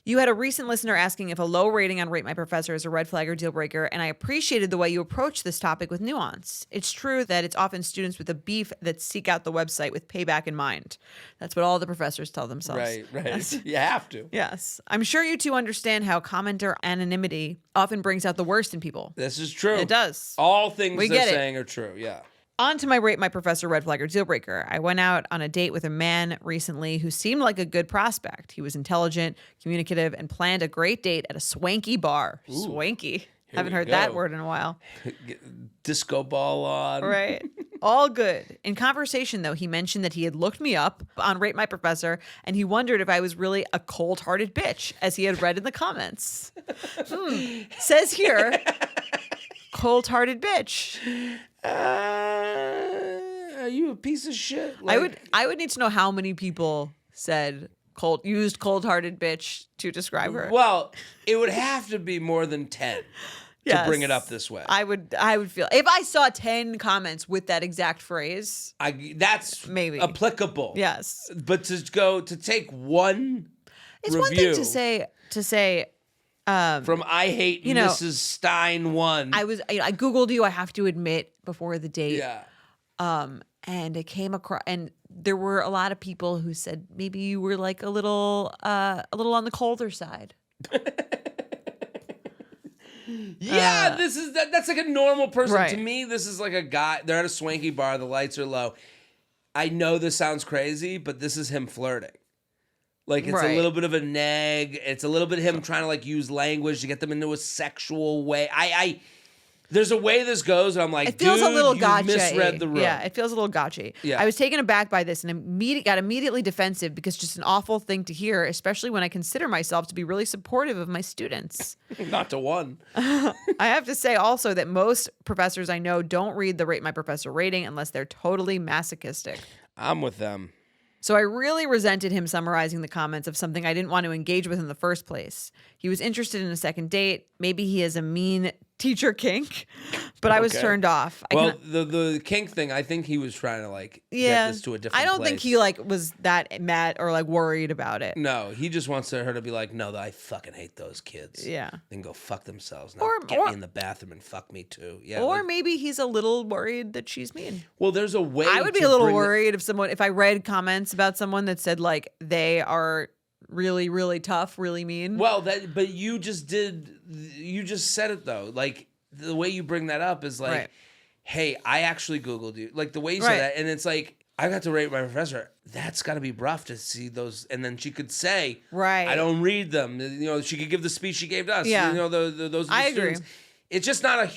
Speaker 1: You had a recent listener asking if a low rating on Rate My Professor is a red flag or deal breaker, and I appreciated the way you approach this topic with nuance. It's true that it's often students with a beef that seek out the website with payback in mind. That's what all the professors tell themselves.
Speaker 2: Right.
Speaker 1: Yes.
Speaker 2: You have to.
Speaker 1: Yes. I'm sure you two understand how commenter anonymity often brings out the worst in people.
Speaker 2: This is true.
Speaker 1: It does.
Speaker 2: All things they're saying are true. Yeah.
Speaker 1: On to my Rate My Professor red flag or deal breaker. I went out on a date with a man recently who seemed like a good prospect. He was intelligent, communicative, and planned a great date at a swanky bar.
Speaker 2: Ooh,
Speaker 1: swanky. Haven't heard that word in a while.
Speaker 2: Disco ball on.
Speaker 1: Right. All good. In conversation, though, he mentioned that he had looked me up on Rate My Professor, and he wondered if I was really a cold-hearted bitch, as he had read in the comments. Says here, cold-hearted bitch.
Speaker 2: Are you a piece of shit? Like,
Speaker 1: I would need to know how many people said used cold-hearted bitch to describe her.
Speaker 2: Well, it would have to be more than 10 to bring it up this way.
Speaker 1: I would feel if I saw 10 comments with that exact phrase.
Speaker 2: That's
Speaker 1: maybe
Speaker 2: applicable.
Speaker 1: Yes,
Speaker 2: but to take one.
Speaker 1: It's
Speaker 2: review,
Speaker 1: one thing to say.
Speaker 2: From I hate Mrs. Stein 1.
Speaker 1: I Googled you. I have to admit before the date.
Speaker 2: Yeah.
Speaker 1: And it came across, and there were a lot of people who said maybe you were like a little on the colder side.
Speaker 2: Yeah, that's like a normal person.
Speaker 1: Right.
Speaker 2: To me, this is like a guy. They're at a swanky bar. The lights are low. I know this sounds crazy, but this is him flirting. Like, it's a little bit of a neg. It's a little bit of him trying to, like, use language to get them into a sexual way. There's a way this goes, and I'm like,
Speaker 1: it feels
Speaker 2: dude,
Speaker 1: a little
Speaker 2: you
Speaker 1: gotcha-y.
Speaker 2: misread the room.
Speaker 1: Yeah, it feels a little gotcha-y.
Speaker 2: Yeah.
Speaker 1: I was taken aback by this and got immediately defensive because it's just an awful thing to hear, especially when I consider myself to be really supportive of my students.
Speaker 2: Not to one.
Speaker 1: I have to say also that most professors I know don't read the Rate My Professor rating unless they're totally masochistic.
Speaker 2: I'm with them.
Speaker 1: So I really resented him summarizing the comments of something I didn't want to engage with in the first place. He was interested in a second date. Maybe he has a mean teacher kink, but I was turned off.
Speaker 2: The kink thing, I think he was trying to get this to a different place.
Speaker 1: I don't think he was that mad or worried about it.
Speaker 2: No, he just wants her to be like, no, I fucking hate those kids.
Speaker 1: Yeah.
Speaker 2: Then go fuck themselves. Now get me in the bathroom and fuck me too. Yeah.
Speaker 1: Or maybe he's a little worried that she's mean.
Speaker 2: Well, there's a way.
Speaker 1: I would be a little worried if I read comments about someone that said they are really, really tough, really mean.
Speaker 2: Well, but you just said it though. Like, the way you bring that up is like, hey, I actually Googled you. Like, the way you said that, and it's like, I got to Rate My Professor. That's got to be rough to see those. And then she could say, I don't read them. She could give the speech she gave to us.
Speaker 1: Yeah.
Speaker 2: Those
Speaker 1: I
Speaker 2: students.
Speaker 1: agree.
Speaker 2: It's just not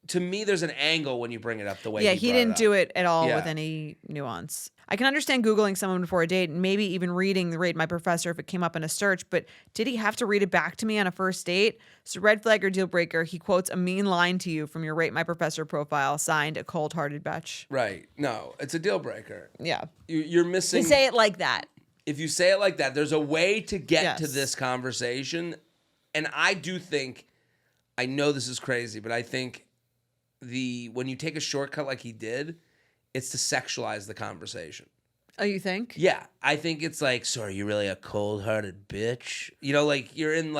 Speaker 2: to me, there's an angle when you bring it up the way
Speaker 1: he didn't do it at all with any nuance. I can understand Googling someone before a date and maybe even reading the Rate My Professor if it came up in a search, but did he have to read it back to me on a first date? So red flag or deal breaker, he quotes a mean line to you from your Rate My Professor profile, signed a cold-hearted bitch.
Speaker 2: Right. No, it's a deal breaker.
Speaker 1: Yeah.
Speaker 2: You're missing.
Speaker 1: You say it like that.
Speaker 2: If you say it like that, there's a way to get to this conversation. And I do think, I know this is crazy, but I think when you take a shortcut like he did, it's to sexualize the conversation.
Speaker 1: Oh, you think?
Speaker 2: Yeah. I think it's like, so are you really a cold-hearted bitch? You're in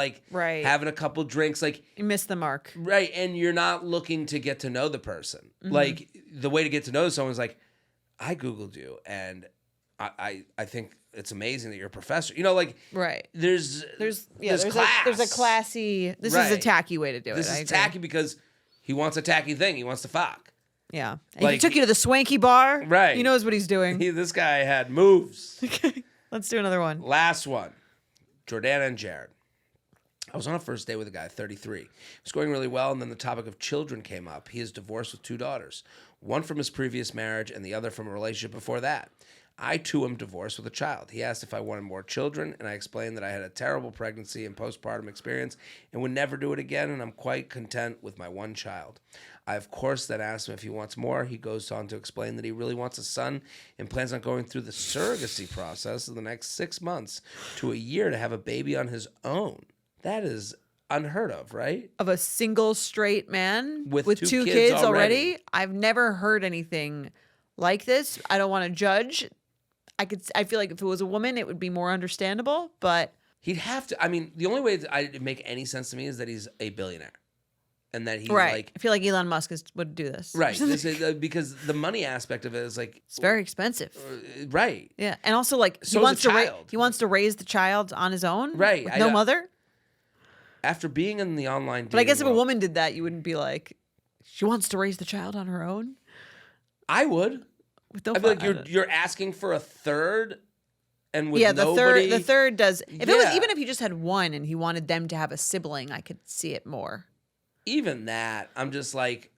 Speaker 2: having a couple drinks.
Speaker 1: You missed the mark.
Speaker 2: Right. And you're not looking to get to know the person. Mm-hmm. The way to get to know someone is like, I Googled you and I think it's amazing that you're a professor.
Speaker 1: Right.
Speaker 2: There's class.
Speaker 1: There's a classy, this is a tacky way to do it.
Speaker 2: This is tacky because he wants a tacky thing. He wants to fuck.
Speaker 1: Yeah. And he took you to the swanky bar.
Speaker 2: Right.
Speaker 1: He knows what he's doing.
Speaker 2: This guy had moves.
Speaker 1: Okay. Let's do another one.
Speaker 2: Last one. Jordana and Jared. I was on a first date with a guy, 33. It was going really well, and then the topic of children came up. He is divorced with 2 daughters, one from his previous marriage and the other from a relationship before that. I, too, am divorced with a child. He asked if I wanted more children, and I explained that I had a terrible pregnancy and postpartum experience and would never do it again, and I'm quite content with my one child. I, of course, then asked him if he wants more. He goes on to explain that he really wants a son and plans on going through the surrogacy process in the next 6 months to a year to have a baby on his own. That is unheard of, right?
Speaker 1: Of a single straight man
Speaker 2: with
Speaker 1: two kids already. I've never heard anything like this. I don't want to judge. I feel like if it was a woman, it would be more understandable, but
Speaker 2: he'd have to. I mean, the only way it'd make any sense to me is that he's a billionaire. And that he
Speaker 1: right. I feel like Elon Musk would do this.
Speaker 2: Right. Because the money aspect of it is like
Speaker 1: it's very expensive.
Speaker 2: Right.
Speaker 1: Yeah. And also like
Speaker 2: he
Speaker 1: wants to raise the child on his own.
Speaker 2: Right.
Speaker 1: With no mother.
Speaker 2: After being in the online
Speaker 1: But I guess if a woman did that, you wouldn't be like, she wants to raise the child on her own.
Speaker 2: I would. I feel like you're asking for a third. And with
Speaker 1: the third does. If it was even if he just had one and he wanted them to have a sibling, I could see it more.
Speaker 2: Even that, I'm just like,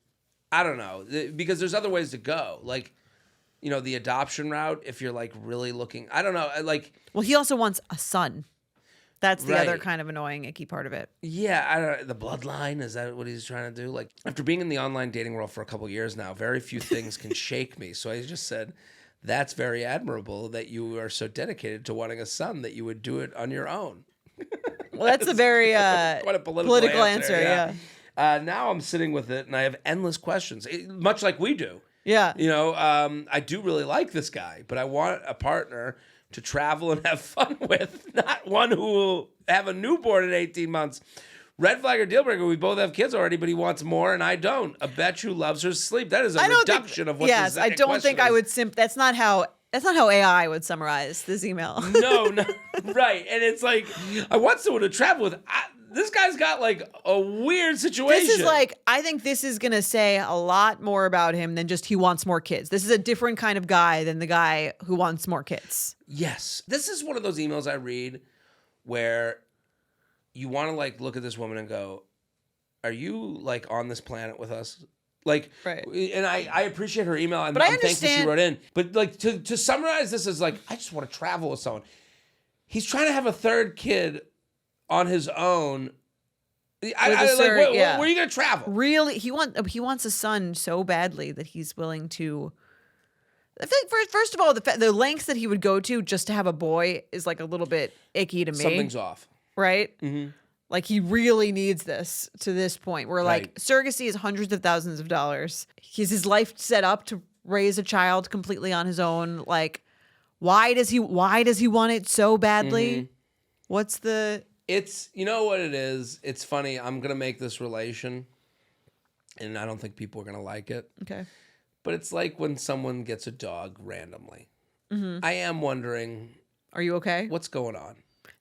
Speaker 2: I don't know, because there's other ways to go. Like, you know, the adoption route, if you're like really looking, I don't know, like.
Speaker 1: Well, he also wants a son. That's the other kind of annoying, icky part of it.
Speaker 2: Yeah, I don't know. The bloodline, is that what he's trying to do? Like, after being in the online dating world for a couple of years now, very few things can shake me. So I just said, that's very admirable that you are so dedicated to wanting a son that you would do it on your own.
Speaker 1: Well, that's a very
Speaker 2: quite a political answer,
Speaker 1: yeah.
Speaker 2: Now I'm sitting with it, and I have endless questions, much like we do.
Speaker 1: Yeah.
Speaker 2: You know, I do really like this guy, but I want a partner to travel and have fun with, not one who will have a newborn in 18 months. Red flag or deal breaker, we both have kids already, but he wants more, and I don't. A bitch who loves her sleep. That is a reduction of what
Speaker 1: yes, I don't think I would That's not how AI would summarize this email.
Speaker 2: No, right. And it's like, I want someone to travel with. This guy's got like a weird situation.
Speaker 1: This is like, I think this is going to say a lot more about him than just he wants more kids. This is a different kind of guy than the guy who wants more kids.
Speaker 2: Yes. This is one of those emails I read where you want to like look at this woman and go, are you like on this planet with us? Like,
Speaker 1: right.
Speaker 2: And I appreciate her email. I'm thankful she wrote in. But like to summarize this is like, I just want to travel with someone. He's trying to have a third kid on his own. Where are you going to travel?
Speaker 1: Really, he wants a son so badly that he's willing to. I think first of all, the lengths that he would go to just to have a boy is like a little bit icky to me.
Speaker 2: Something's off,
Speaker 1: right?
Speaker 2: Mm-hmm.
Speaker 1: Like he really needs this to this point where like surrogacy is hundreds of thousands of dollars. He's his life set up to raise a child completely on his own. Like, why does he want it so badly? Mm-hmm. What's the?
Speaker 2: It's, you know what it is? It's funny. I'm going to make this relation, and I don't think people are going to like it.
Speaker 1: Okay.
Speaker 2: But it's like when someone gets a dog randomly. Mm-hmm. I am wondering.
Speaker 1: Are you okay?
Speaker 2: What's going on?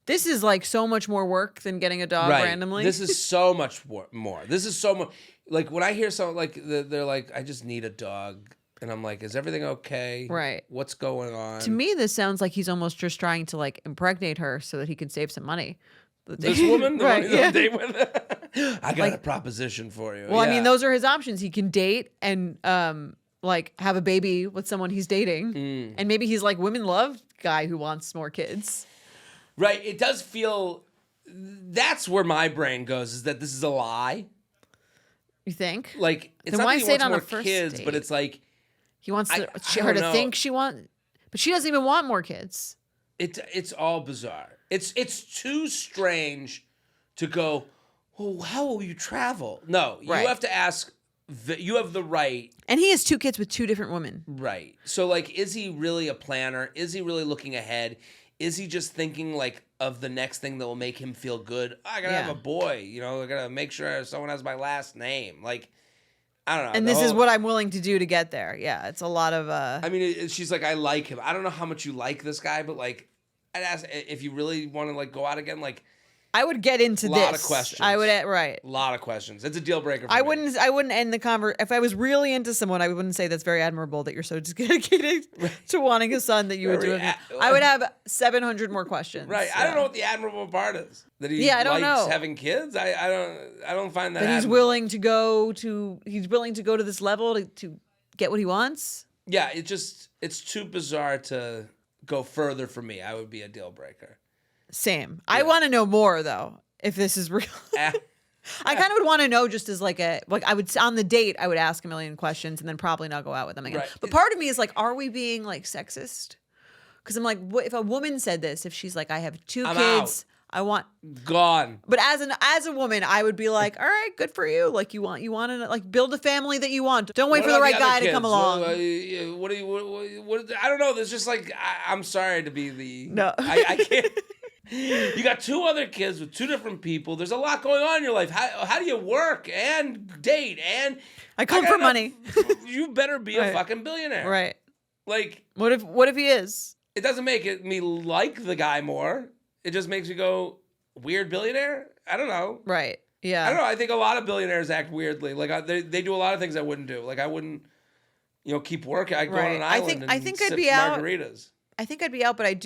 Speaker 1: This is like so much more work than getting a dog randomly.
Speaker 2: This is so much more. This is so much. Like when I hear someone like, they're like, I just need a dog. And I'm like, is everything okay?
Speaker 1: Right.
Speaker 2: What's going on?
Speaker 1: To me, this sounds like he's almost just trying to like impregnate her so that he can save some money.
Speaker 2: This woman?
Speaker 1: Right, yeah.
Speaker 2: Date with? I got a proposition for you.
Speaker 1: Well, I mean, those are his options. He can date and like have a baby with someone he's dating. And maybe he's like women love guy who wants more kids.
Speaker 2: Right. It does feel, that's where my brain goes, is that this is a lie.
Speaker 1: You think?
Speaker 2: Like, it's
Speaker 1: then
Speaker 2: not
Speaker 1: why
Speaker 2: that he
Speaker 1: say it
Speaker 2: wants
Speaker 1: on
Speaker 2: more
Speaker 1: a first
Speaker 2: kids,
Speaker 1: date?
Speaker 2: but it's like.
Speaker 1: He wants her to think she wants, but she doesn't even want more kids.
Speaker 2: It's all bizarre. It's too strange to go, well, how will you travel? No, you have to ask, you have the right.
Speaker 1: And he has 2 kids with 2 different women.
Speaker 2: Right. So, like, is he really a planner? Is he really looking ahead? Is he just thinking, like, of the next thing that will make him feel good? I gotta have a boy, you know, I gotta make sure someone has my last name. Like, I don't know.
Speaker 1: And this is what I'm willing to do to get there. Yeah, it's a lot of...
Speaker 2: I mean, she's like, I like him. I don't know how much you like this guy, but, like, I'd ask if you really want to, like, go out again, like...
Speaker 1: I would get into this.
Speaker 2: A lot of questions.
Speaker 1: I would, right.
Speaker 2: A lot of questions. It's a deal breaker for
Speaker 1: me.
Speaker 2: I
Speaker 1: wouldn't end the conversation. If I was really into someone, I wouldn't say that's very admirable that you're so dedicated to wanting a son that you would do it. I would have 700 more questions.
Speaker 2: Right. Yeah. I don't know what the admirable part is. That he likes having kids. I don't find that.
Speaker 1: That he's willing to go to this level to get what he wants.
Speaker 2: Yeah, it's too bizarre to go further for me. I would be a deal breaker.
Speaker 1: Same. Yeah. I want to know more though, if this is real. I kind of would want to know just as like I would on the date, I would ask a million questions and then probably not go out with them again. Right. But part of me is like, are we being like sexist? Because I'm like, what if a woman said this? If she's like, I have 2 kids, Gone. But as a woman, I would be like, all right, good for you. Like you want to like build a family that you want. Don't wait for the right guy to come along.
Speaker 2: What I don't know. There's just like I'm sorry to be the
Speaker 1: no.
Speaker 2: I can't. You got 2 other kids with 2 different people. There's a lot going on in your life. How do you work and date and
Speaker 1: I come for money.
Speaker 2: You better be a fucking billionaire.
Speaker 1: Right.
Speaker 2: Like
Speaker 1: what if he is?
Speaker 2: It doesn't make me like the guy more. It just makes me go, weird billionaire? I don't know.
Speaker 1: Right. Yeah.
Speaker 2: I don't know. I think a lot of billionaires act weirdly. Like they do a lot of things I wouldn't do. Like I wouldn't, keep working. I'd go on an island
Speaker 1: I think
Speaker 2: and
Speaker 1: I'd be
Speaker 2: margaritas.
Speaker 1: I think I'd be out, but I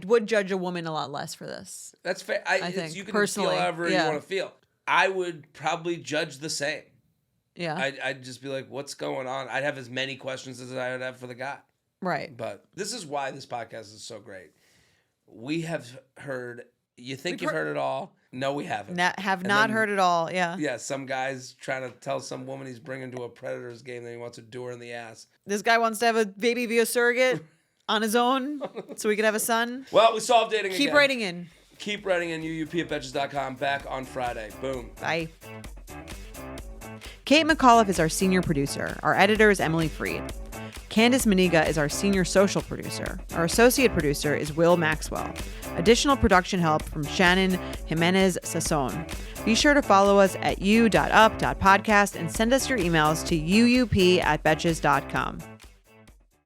Speaker 1: would judge a woman a lot less for this.
Speaker 2: That's fair. I think you can
Speaker 1: personally
Speaker 2: feel however you want to feel. I would probably judge the same.
Speaker 1: Yeah.
Speaker 2: I'd just be like, what's going on? I'd have as many questions as I would have for the guy.
Speaker 1: Right.
Speaker 2: But this is why this podcast is so great. We have heard, you think you've heard it all. No, we haven't.
Speaker 1: Have not heard it all. Yeah.
Speaker 2: Yeah. Some guy's trying to tell some woman he's bringing to a Predators game that he wants to do her in the ass.
Speaker 1: This guy wants to have a baby via surrogate on his own so he can have a son.
Speaker 2: Well, we solved dating again.
Speaker 1: Keep writing in.
Speaker 2: Keep writing in. UUP@betches.com. Back on Friday. Boom.
Speaker 1: Bye. Kate McAuliffe is our senior producer. Our editor is Emily Freed. Candice Maniga is our senior social producer. Our associate producer is Will Maxwell. Additional production help from Shannon Jimenez Sasson. Be sure to follow us at u.up.podcast and send us your emails to uup@betches.com.